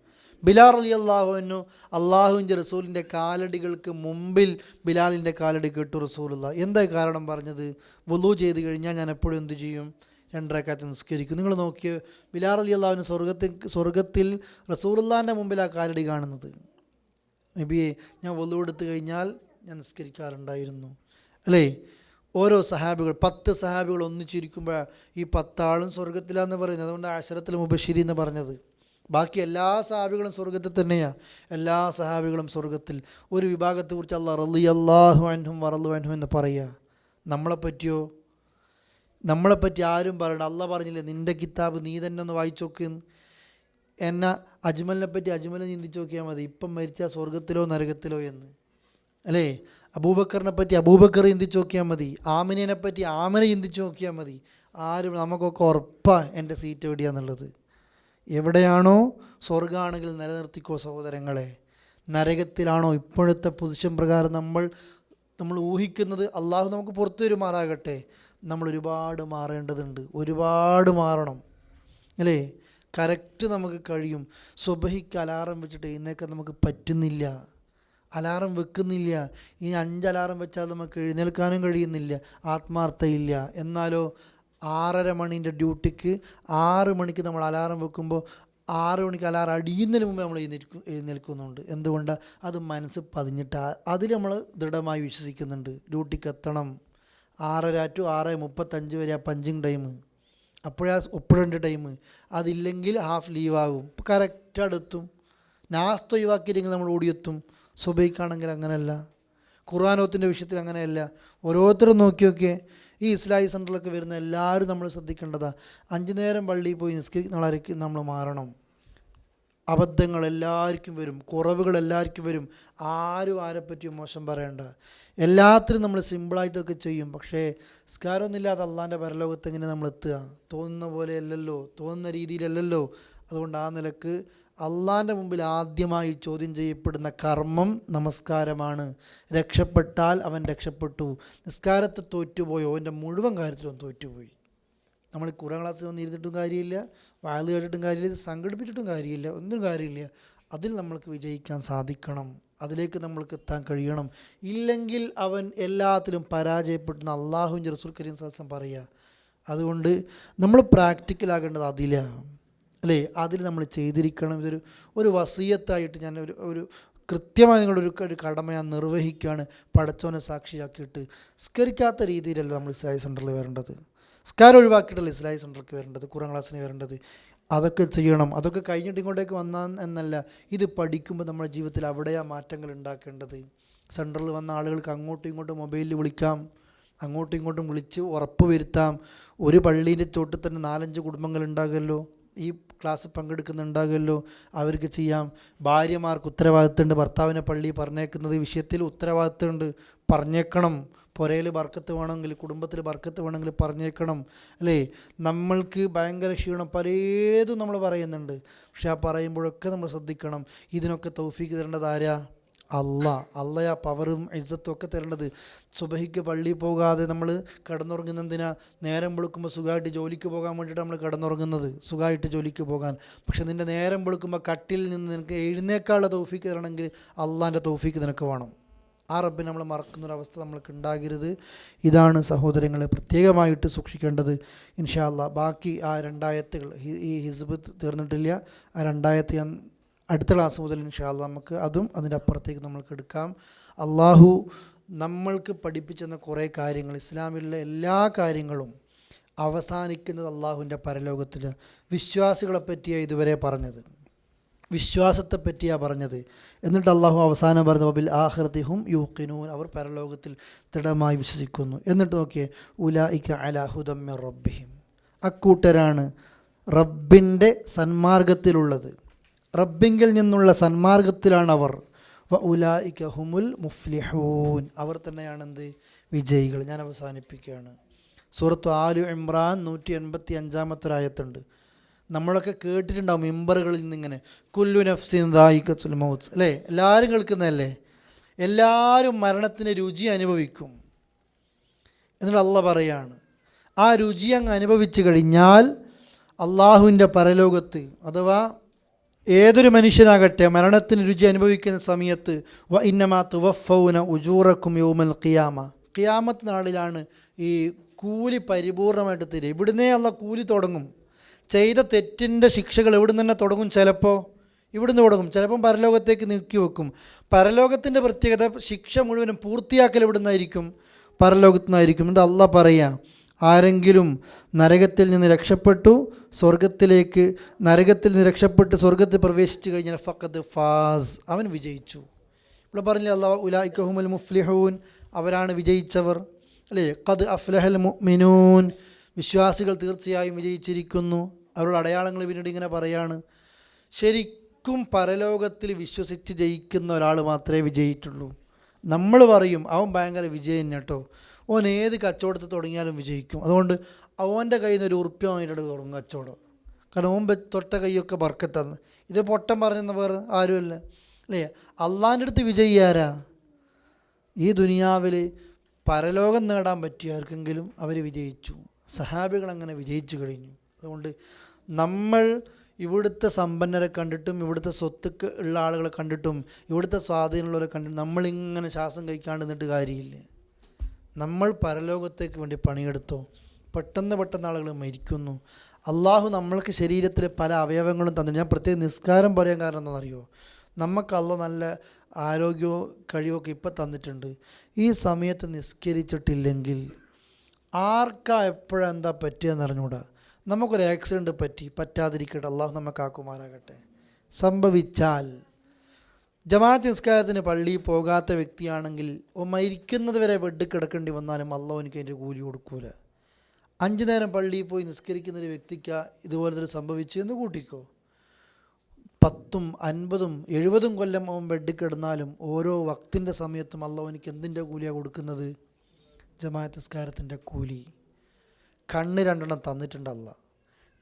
ബിലാൽ റളിയല്ലാഹു അൻഹു അള്ളാഹുവിൻ്റെ റസൂലിൻ്റെ കാലടികൾക്ക് മുമ്പിൽ ബിലാലിൻ്റെ കാലടി കേട്ടു റസൂലുള്ളാഹി. എന്താ കാരണം പറഞ്ഞത്? വുളൂ ചെയ്ത് കഴിഞ്ഞാൽ ഞാൻ എപ്പോഴും എന്ത് ചെയ്യും? 2 റക്അത്ത് നിസ്കരിക്കും. നിങ്ങൾ നോക്കിയോ, ബിലാൽ റളിയല്ലാഹു അൻഹു സ്വർഗത്തിൽ റസൂലുള്ളാഹിൻ്റെ മുമ്പിൽ ആ കാലടി കാണുന്നത്. നബിയെ, ഞാൻ വുളൂ എടുത്തു കഴിഞ്ഞാൽ ഞാൻ നിസ്കരിക്കാറുണ്ടായിരുന്നു അല്ലേ? ഓരോ സഹാബികൾ 10 സഹാബികൾ ഒന്നിച്ചിരിക്കുമ്പോൾ ഈ 10 ആളും സ്വർഗത്തിലാന്ന് പറയുന്നത്. അതുകൊണ്ട് അശറത്തുൽ മുബശ്ശിരീൻ എന്ന് പറഞ്ഞത്. ബാക്കി എല്ലാ സഹാബികളും സ്വർഗത്തിൽ തന്നെയാണ്. എല്ലാ സഹാബികളും സ്വർഗത്തിൽ. ഒരു വിഭാഗത്തെക്കുറിച്ച് അല്ലാഹ് റളിയല്ലാഹു അൻഹും വറളു അൻഹു എന്ന് പറയുക. നമ്മളെപ്പറ്റിയോ? നമ്മളെപ്പറ്റി ആരും പറയണ്ട. അള്ളാഹ് പറഞ്ഞില്ലേ, നിൻ്റെ കിതാബ് നീ തന്നെ ഒന്ന് വായിച്ചു നോക്ക്. എന്നെ അജ്മലിനെ പറ്റി അജ്മലിനെ ചിന്തിച്ച് നോക്കിയാൽ മതി, ഇപ്പം മരിച്ച സ്വർഗത്തിലോ നരകത്തിലോ എന്ന് അല്ലേ? അബൂബക്കറിനെ പറ്റി അബൂബക്കർ ചിന്തിച്ച് നോക്കിയാൽ മതി, ആമിനെ പറ്റി ആമിനെ ചിന്തിച്ച് നോക്കിയാൽ മതി. ആരും നമുക്കൊക്കെ ഉറപ്പാണ് എൻ്റെ സീറ്റ് എവിടെയാണെന്നുള്ളത്. എവിടെയാണോ സ്വർഗ്ഗമാണെങ്കിൽ നിലനിർത്തിക്കോ സഹോദരങ്ങളെ. നരകത്തിലാണോ ഇപ്പോഴത്തെ പൊസിഷൻ പ്രകാരം നമ്മൾ ഊഹിക്കുന്നത്? അള്ളാഹു നമുക്ക് പുറത്തു വരുമാറാകട്ടെ. നമ്മൾ ഒരുപാട് മാറേണ്ടതുണ്ട്, ഒരുപാട് മാറണം അല്ലേ? കറക്റ്റ് നമുക്ക് കഴിയും. സുബഹിക്ക് അലാറം വെച്ചിട്ട് എഴുന്നേൽക്കാൻ നമുക്ക് പറ്റുന്നില്ല, അലാറം വെക്കുന്നില്ല. ഇനി 5 അലാറം വെച്ചാൽ നമുക്ക് എഴുന്നേൽക്കാനും കഴിയുന്നില്ല, ആത്മാർത്ഥയില്ല. എന്നാലോ 6:30 മണീൻ്റെ ഡ്യൂട്ടിക്ക് 6 മണിക്ക് നമ്മൾ അലാറം വെക്കുമ്പോൾ 6 മണിക്ക് അലാറം അടിയുന്നതിന് മുമ്പ് നമ്മൾ എഴുന്നേൽക്കുന്നുണ്ട്. എന്തുകൊണ്ട്? അത് മനസ്സ് പതിഞ്ഞിട്ട് അതിൽ നമ്മൾ ദൃഢമായി വിശ്വസിക്കുന്നുണ്ട്. ഡ്യൂട്ടിക്ക് എത്തണം 6:30 to 6:35 വരെ ആ പഞ്ചിങ് ടൈം, അപ്പോഴാ ഒപ്പിടേണ്ട ടൈം. അതില്ലെങ്കിൽ ഹാഫ് ലീവാകും. ഇപ്പോൾ കറക്റ്റ് അടുത്തും. നാസ്ത ഒഴിവാക്കിയില്ലെങ്കിൽ നമ്മൾ ഓടിയെത്തും. സുബൈക്കാണെങ്കിൽ അങ്ങനെയല്ല, ഖുർആനോത്തിൻ്റെ വിഷയത്തിൽ അങ്ങനെയല്ല. ഓരോരുത്തരും നോക്കിയൊക്കെ ഈ ഇസ്ലാഹി സെൻ്ററിലൊക്കെ വരുന്ന എല്ലാവരും നമ്മൾ ശ്രദ്ധിക്കേണ്ടതാണ്. 5 നേരം പള്ളിയിൽ പോയി നിസ്കരിക്കുന്നവർക്ക് നമ്മൾ മാറണം. അബദ്ധങ്ങൾ എല്ലാവർക്കും വരും, കുറവുകൾ എല്ലാവർക്കും വരും. ആരും ആരെപ്പറ്റിയും മോശം പറയണ്ട. എല്ലാത്തിനും നമ്മൾ സിമ്പിളായിട്ടൊക്കെ ചെയ്യും. പക്ഷേ നിസ്കാരമൊന്നുമില്ലാതെ അള്ളാൻ്റെ പരലോകത്ത് എങ്ങനെ നമ്മൾ എത്തുക? തോന്നുന്ന പോലെയല്ലല്ലോ, തോന്നുന്ന രീതിയിലല്ലല്ലോ. അതുകൊണ്ട് ആ നിലക്ക് അള്ളാൻ്റെ മുമ്പിൽ ആദ്യമായി ചോദ്യം ചെയ്യപ്പെടുന്ന കർമ്മം നമസ്കാരമാണ്. രക്ഷപ്പെട്ടാൽ അവൻ രക്ഷപ്പെട്ടു. നിസ്കാരത്തെ തോറ്റുപോയോ അവൻ്റെ മുഴുവൻ കാര്യത്തിലും തോറ്റുപോയി. നമ്മൾ ഖുർആൻ ക്ലാസ്സിൽ വന്ന് ഇരുന്നിട്ടും കാര്യമില്ല, വാഴ കേട്ടിട്ടും കാര്യമില്ല, സംഘടിപ്പിച്ചിട്ടും കാര്യമില്ല, ഒന്നും കാര്യമില്ല. അതിൽ നമ്മൾക്ക് വിജയിക്കാൻ സാധിക്കണം, അതിലേക്ക് നമ്മൾക്ക് എത്താൻ കഴിയണം. ഇല്ലെങ്കിൽ അവൻ എല്ലാത്തിലും പരാജയപ്പെടുന്ന അള്ളാഹുവിൻ്റെ റസൂൽ കരീം സല്ലല്ലാഹു അലൈഹി വസല്ലം പറയുക. അതുകൊണ്ട് നമ്മൾ പ്രാക്ടിക്കലാകേണ്ടത് അതിലാണ് അല്ലേ? അതിൽ നമ്മൾ ചെയ്തിരിക്കണം. ഒരു വസിയത്തായിട്ട് ഞാൻ ഒരു കൃത്യമായി നിങ്ങളൊരു കടമ ഞാൻ നിർവഹിക്കുകയാണ്. പടച്ചോനെ സാക്ഷിയാക്കിയിട്ട് നിസ്കരിക്കാത്ത രീതിയിലല്ല നമ്മൾ ഇസ്ലാഹി സെൻ്ററിൽ വരേണ്ടത്. നിസ്കാരം ഒഴിവാക്കിയിട്ടല്ല ഇസ്ലാഹി സെൻ്ററിലേക്ക് വരേണ്ടത്, ഖുർആൻ ക്ലാസ്സിന് വരേണ്ടത്. അതൊക്കെ ചെയ്യണം. അതൊക്കെ കഴിഞ്ഞിട്ട് ഇങ്ങോട്ടേക്ക് വന്നാൽ എന്നല്ല, ഇത് പഠിക്കുമ്പോൾ നമ്മുടെ ജീവിതത്തിൽ അവിടെയാണ് മാറ്റങ്ങൾ ഉണ്ടാക്കേണ്ടത്. സെൻ്ററിൽ വന്ന ആളുകൾക്ക് അങ്ങോട്ടും ഇങ്ങോട്ടും മൊബൈലിൽ വിളിക്കാം, അങ്ങോട്ടും ഇങ്ങോട്ടും വിളിച്ച് ഉറപ്പ് വരുത്താം. ഒരു പള്ളീൻ്റെ ചോട്ടിൽ തന്നെ 4-5 കുടുംബങ്ങൾ ഉണ്ടാകുമല്ലോ, ഈ ക്ലാസ് പങ്കെടുക്കുന്നുണ്ടാകുമല്ലോ, അവർക്ക് ചെയ്യാം. ഭാര്യമാർക്ക് ഉത്തരവാദിത്തമുണ്ട്, ഭർത്താവിനെ പള്ളി പറഞ്ഞേക്കുന്നത് വിഷയത്തിൽ ഉത്തരവാദിത്തമുണ്ട്, പറഞ്ഞേക്കണം. പുരയിൽ ബർക്കത്ത് വേണമെങ്കിൽ, കുടുംബത്തിൽ ബർക്കത്ത് വേണമെങ്കിൽ പറഞ്ഞേക്കണം, അല്ലേ? നമ്മൾക്ക് ഭയങ്കര ക്ഷീണം പലതും നമ്മൾ പറയുന്നുണ്ട്, പക്ഷെ ആ പറയുമ്പോഴൊക്കെ നമ്മൾ ശ്രദ്ധിക്കണം, ഇതിനൊക്കെ തൗഫീക്ക് തരേണ്ടത് ആരാ? അള്ളയാ പവറും ഇസ്സത്തും ഒക്കെ തരേണ്ടത്. സുബഹിക്ക് പള്ളിയിൽ പോകാതെ നമ്മൾ കിടന്നുറങ്ങുന്നതിനാ? നേരം വെളുക്കുമ്പോൾ സുഖമായിട്ട് ജോലിക്ക് പോകാൻ വേണ്ടിയിട്ട് നമ്മൾ കിടന്നുറങ്ങുന്നത്, സുഖമായിട്ട് ജോലിക്ക് പോകാൻ. പക്ഷെ നിൻ്റെ നേരം വെളുക്കുമ്പോൾ കട്ടിൽ നിന്ന് നിനക്ക് എഴുന്നേക്കാനുള്ള തൗഫീക്ക് തരണമെങ്കിൽ അള്ളാൻ്റെ തൗഫീക്ക് നിനക്ക് വേണം. ആ റബ്ബിനെ നമ്മൾ മറക്കുന്നൊരവസ്ഥ നമ്മൾക്ക് ഉണ്ടാകരുത്. ഇതാണ് സഹോദരങ്ങളെ പ്രത്യേകമായിട്ട് സൂക്ഷിക്കേണ്ടത്. ഇൻഷാ അല്ലാഹ് ബാക്കി ആ 2 ആയത്തുകൾ, ഈ ഹിസ്ബ് തീർന്നിട്ടില്ല, ആ 2 ആയത്ത് ഞാൻ അടുത്ത ക്ലാസ് മുതൽ ഇൻഷാ അല്ലാഹ് നമുക്ക് അതും അതിൻ്റെ അപ്പുറത്തേക്ക് നമ്മൾക്ക് എടുക്കാം. അള്ളാഹു നമ്മൾക്ക് പഠിപ്പിച്ചെന്ന കുറേ കാര്യങ്ങൾ, ഇസ്ലാമിലുള്ള എല്ലാ കാര്യങ്ങളും അവസാനിക്കുന്നത് അള്ളാഹുവിൻ്റെ പരലോകത്തിൽ. വിശ്വാസികളെ പറ്റിയാണ് ഇതുവരെ പറഞ്ഞത്, വിശ്വാസത്തെ പറ്റിയാണ് പറഞ്ഞത്. എന്നിട്ട് അള്ളാഹു അവസാനം പറഞ്ഞ ബിൽ ആഖിറതി ഹും യൂഖിനൂൻ, അവർ പരലോകത്തിൽ ദൃഢമായി വിശ്വസിക്കുന്നു. എന്നിട്ട് നോക്കിയേ, ഉലൈക അലാ ഹുദം മിർ റബ്ബിഹിം, അക്കൂട്ടരാണ് റബ്ബിൻ്റെ സന്മാർഗത്തിലുള്ളത്, റബ്ബിങ്കിൽ നിന്നുള്ള സന്മാർഗത്തിലാണ് അവർ. വ ഉലൈക ഹുമുൽ മുഫ്ലിഹൂൻ, അവർ തന്നെയാണെന്ത്? വിജയികൾ. ഞാൻ അവസാനിപ്പിക്കുകയാണ്. സൂറത്ത് ആലു ഇമ്രാൻ 185 ആയത്തുണ്ട്. നമ്മളൊക്കെ കേട്ടിട്ടുണ്ടാവും മിമ്പറുകളിൽ നിന്നിങ്ങനെ, കുല്ലു നഫ്സിൻ ദായിഖത്തുൽ മൗത്ത്, അല്ലേ? എല്ലാവരും കേൾക്കുന്നതല്ലേ? എല്ലാവരും മരണത്തിന് രുചി അനുഭവിക്കും. എന്നിട്ട് അള്ളാഹ് പറയാണ്, ആ രുചി അങ്ങ് അനുഭവിച്ചു കഴിഞ്ഞാൽ അള്ളാഹുവിൻ്റെ പരലോകത്ത്, അഥവാ ഏതൊരു മനുഷ്യനാകട്ടെ മരണത്തിന് രുചി അനുഭവിക്കുന്ന സമയത്ത്, വ ഇന്നമാ തുവഫൗന ഉജൂറക്കും യൗമൽ ഖിയാമ, ഖിയാമത്ത് നാളിലാണ് ഈ കൂലി പരിപൂർണമായിട്ട് തരിക. ഇവിടുന്നേ അള്ളാഹ് കൂലി തുടങ്ങും. ചെയ്ത തെറ്റിൻ്റെ ശിക്ഷകൾ ഇവിടുന്ന് തന്നെ തുടങ്ങും. ചിലപ്പോൾ ഇവിടുന്ന് തുടങ്ങും, ചിലപ്പം പരലോകത്തേക്ക് നീക്കി വെക്കും. പരലോകത്തിൻ്റെ പ്രത്യേകത, ശിക്ഷ മുഴുവനും പൂർത്തിയാക്കൽ ഇവിടുന്നായിരിക്കും, പരലോകത്തു നിന്നായിരിക്കും. എന്നിട്ട് അള്ളാഹ് പറയാം, ആരെങ്കിലും നരകത്തിൽ നിന്ന് രക്ഷപ്പെട്ടു നരകത്തിൽ നിന്ന് രക്ഷപ്പെട്ട് സ്വർഗത്തിൽ പ്രവേശിച്ചു കഴിഞ്ഞാൽ ഫഖദ് ഫാസ്, അവൻ വിജയിച്ചു. ഇവിടെ പറഞ്ഞില്ലേ അല്ലാഹു ഉലൈക ഹുമുൽ മുഫ്ലിഹൂൻ, അവരാണ് വിജയിച്ചവർ, അല്ലേ? ഖദ് അഫ്ലഹൽ മുഅ്മിനൂൻ, വിശ്വാസികൾ തീർച്ചയായും വിജയിച്ചിരിക്കുന്നു. അവരുടെ അടയാളങ്ങൾ പിന്നീട് ഇങ്ങനെ പറയാണ്, ശരിക്കും പരലോകത്തിൽ വിശ്വസിച്ച് ജയിക്കുന്ന ഒരാൾ മാത്രമേ വിജയിച്ചുള്ളൂ. നമ്മൾ പറയും അവൻ ഭയങ്കര വിജയൻ കേട്ടോ, ഓൻ ഏത് കച്ചവടത്തിൽ തുടങ്ങിയാലും വിജയിക്കും, അതുകൊണ്ട് അവൻ്റെ കയ്യിൽ നിന്ന് 1 ഉറുപ്പ്യ വാങ്ങിയിട്ട് തുടങ്ങും കച്ചവടം, കാരണം ഓൻ തൊട്ട കൈയൊക്കെ ബർക്കത്താന്ന്. ഇത് പൊട്ടം പറഞ്ഞെന്ന് വേറെ ആരുമല്ല, അല്ലേ? അള്ളാൻ്റെ അടുത്ത് വിജയിയാരാ? ഈ ദുനിയാവിൽ പരലോകം നേടാൻ പറ്റിയ ആർക്കെങ്കിലും അവർ വിജയിച്ചു. സഹാബികൾ അങ്ങനെ വിജയിച്ചു കഴിഞ്ഞു. അതുകൊണ്ട് നമ്മൾ ഇവിടുത്തെ സമ്പന്നരെ കണ്ടിട്ടും ഇവിടുത്തെ സ്വത്ത് ഉള്ള ആളുകളെ കണ്ടിട്ടും ഇവിടുത്തെ സ്വാധീനമുള്ളവരെ കണ്ടിട്ടും നമ്മളിങ്ങനെ ശ്വാസം കഴിക്കാണ്ട് നിന്നിട്ട് കാര്യമില്ല. നമ്മൾ പരലോകത്തേക്ക് വേണ്ടി പണിയെടുത്തോ. പെട്ടെന്ന് ആളുകൾ മരിക്കുന്നു. അള്ളാഹു നമ്മൾക്ക് ശരീരത്തിൽ പല അവയവങ്ങളും തന്നിട്ടുണ്ട്. ഞാൻ പ്രത്യേകം നിസ്കാരം പറയാൻ കാരണം എന്താണെന്നറിയോ? നമുക്ക് അള്ളാഹ് നല്ല ആരോഗ്യവും കഴിവൊക്കെ ഇപ്പം തന്നിട്ടുണ്ട്. ഈ സമയത്ത് നിസ്കരിച്ചിട്ടില്ലെങ്കിൽ ആർക്കാ എപ്പോഴാണ് എന്താ പറ്റുകയെന്ന് അറിഞ്ഞൂടാ. നമുക്കൊരു ആക്സിഡൻറ്റ് പറ്റാതിരിക്കട്ടെ, അള്ളാഹു നമുക്കാക്കുമാറാകട്ടെ. സംഭവിച്ചാൽ ജമാഅത്ത് നിസ്കാരത്തിന് പള്ളിയിൽ പോകാത്ത വ്യക്തിയാണെങ്കിൽ മരിക്കുന്നത് വരെ ബെഡ് കിടക്കേണ്ടി വന്നാലും അള്ളാഹു എനിക്ക് അതിൻ്റെ കൂലി കൊടുക്കൂല. 5 നേരം പള്ളിയിൽ പോയി നിസ്കരിക്കുന്നൊരു വ്യക്തിക്ക് ഇതുപോലത്തെ സംഭവിച്ചു എന്ന് കൂട്ടിക്കോ, 10, 50, 70 കൊല്ലം അവൻ ബെഡ് കിടന്നാലും ഓരോ വക്തിൻ്റെ സമയത്തും അള്ളാഹു എനിക്ക് എന്തിൻ്റെ കൂലിയാണ് കൊടുക്കുന്നത്? ജമാഅത്ത് നിസ്കാരത്തിൻ്റെ കൂലി. കണ്ണ് 2 തന്നിട്ടുണ്ട് അള്ളാഹ്,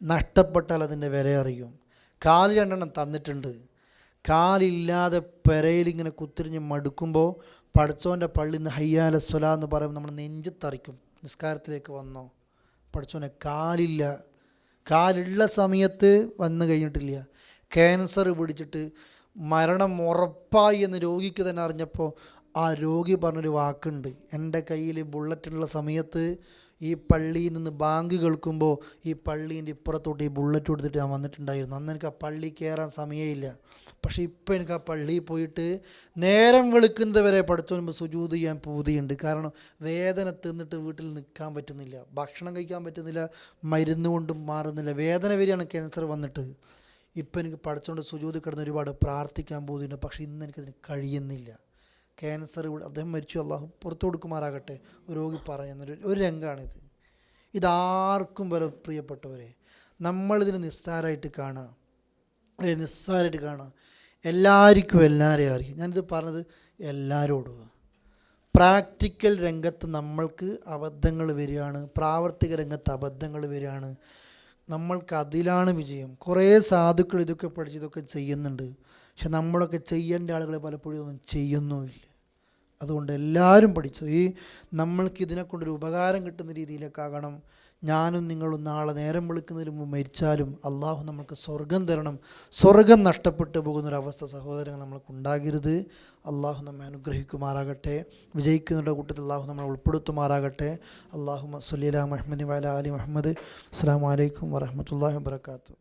നഷ്ടപ്പെട്ടാൽ അതിൻ്റെ വില അറിയും. കാല് 2 തന്നിട്ടുണ്ട്, കാലില്ലാതെ പെരയിലിങ്ങനെ കുത്തിരിഞ്ഞ് മടുക്കുമ്പോൾ പടച്ചോൻ്റെ പള്ളിയിൽ നിന്ന് ഹയ്യാല സ്വലാ എന്ന് പറയുമ്പോൾ നമ്മൾ നെഞ്ചത്തറിക്കും. നിസ്കാരത്തിലേക്ക് വന്നോ പടച്ചോനെ, കാലില്ല. കാലുള്ള സമയത്ത് വന്നു കഴിഞ്ഞിട്ടില്ല. ക്യാൻസർ പിടിച്ചിട്ട് മരണം ഉറപ്പായി എന്ന് രോഗിക്ക് തന്നെ അറിഞ്ഞപ്പോൾ ആ രോഗി പറഞ്ഞൊരു വാക്കുണ്ട്, എൻ്റെ കയ്യിൽ ബുള്ളറ്റുള്ള സമയത്ത് ഈ പള്ളിയിൽ നിന്ന് ബാങ്ക് കേൾക്കുമ്പോൾ ഈ പള്ളീൻ്റെ ഇപ്പുറത്തോട്ട് ഈ ബുള്ളറ്റ് കൊടുത്തിട്ട് ഞാൻ വന്നിട്ടുണ്ടായിരുന്നു. അന്ന് എനിക്ക് ആ പള്ളി കയറാൻ സമയമില്ല. പക്ഷേ ഇപ്പോൾ എനിക്ക് ആ പള്ളിയിൽ പോയിട്ട് നേരം വെളുക്കുന്നത് വരെ പഠിച്ചോനുമ്പോൾ സുജൂദ് ചെയ്യാൻ പൂതിയുണ്ട്. കാരണം വേദന തിന്നിട്ട് വീട്ടിൽ നിൽക്കാൻ പറ്റുന്നില്ല, ഭക്ഷണം കഴിക്കാൻ പറ്റുന്നില്ല, മരുന്ന് കൊണ്ടും മാറുന്നില്ല, വേദന വരികയാണ് ക്യാൻസർ വന്നിട്ട്. ഇപ്പം എനിക്ക് പഠിച്ചുകൊണ്ട് സുജൂദ് കിടന്ന് ഒരുപാട് പ്രാർത്ഥിക്കാൻ പോകുന്നുണ്ട്, പക്ഷേ ഇന്ന് എനിക്കതിന് കഴിയുന്നില്ല. ക്യാൻസർ, അദ്ദേഹം മരിച്ചു, അള്ളാഹു പുറത്തു കൊടുക്കുമാറാകട്ടെ. ഒരു രോഗി പറഞ്ഞൊരു ഒരു രംഗമാണിത്. ഇതാർക്കും വരെ പ്രിയപ്പെട്ടവരെ, നമ്മളിതിന് നിസ്സാരമായിട്ട് കാണുക, നിസ്സാരമായിട്ട് കാണുക. എല്ലാവർക്കും എല്ലാവരെയും അറിയാം. ഞാനിത് പറഞ്ഞത് എല്ലാവരോടും. പ്രാക്ടിക്കൽ രംഗത്ത് നമ്മൾക്ക് അബദ്ധങ്ങൾ വരികയാണ്, പ്രാവർത്തിക രംഗത്ത് അബദ്ധങ്ങൾ വരികയാണ്. നമ്മൾക്ക് അതിലാണ് വിജയം. കുറേ സാധുക്കൾ ഇതൊക്കെ പഠിച്ച് ഇതൊക്കെ ചെയ്യുന്നുണ്ട്. പക്ഷെ നമ്മളൊക്കെ ചെയ്യേണ്ട ആളുകൾ പലപ്പോഴും ഒന്നും ചെയ്യുന്നുമില്ല. അതുകൊണ്ട് എല്ലാവരും പഠിച്ചു. നമ്മൾക്ക് ഇതിനെക്കൊണ്ടൊരു ഉപകാരം കിട്ടുന്ന രീതിയിലേക്കാകണം. ഞാനും നിങ്ങളും നാളെ നേരം വെളുക്കുന്നതിന് മുമ്പ് മരിച്ചാലും അള്ളാഹു നമുക്ക് സ്വർഗം തരണം. സ്വർഗം നഷ്ടപ്പെട്ടു പോകുന്നൊരവസ്ഥ സഹോദരങ്ങൾ നമ്മൾക്കുണ്ടാകരുത്. അള്ളാഹു നമ്മെ അനുഗ്രഹിക്കുമാറാകട്ടെ. വിജയിക്കുന്നവരുടെ കൂട്ടത്തിൽ അള്ളാഹു നമ്മളെ ഉൾപ്പെടുത്തുമാറാകട്ടെ. അല്ലാഹുമ്മ സ്വല്ലി അലാ മുഹമ്മദ് വഅലാ ആലി മുഹമ്മദ്. അസ്സലാമു അലൈക്കും വറഹ്മത്തുള്ളാഹി വബറകാതുഹു.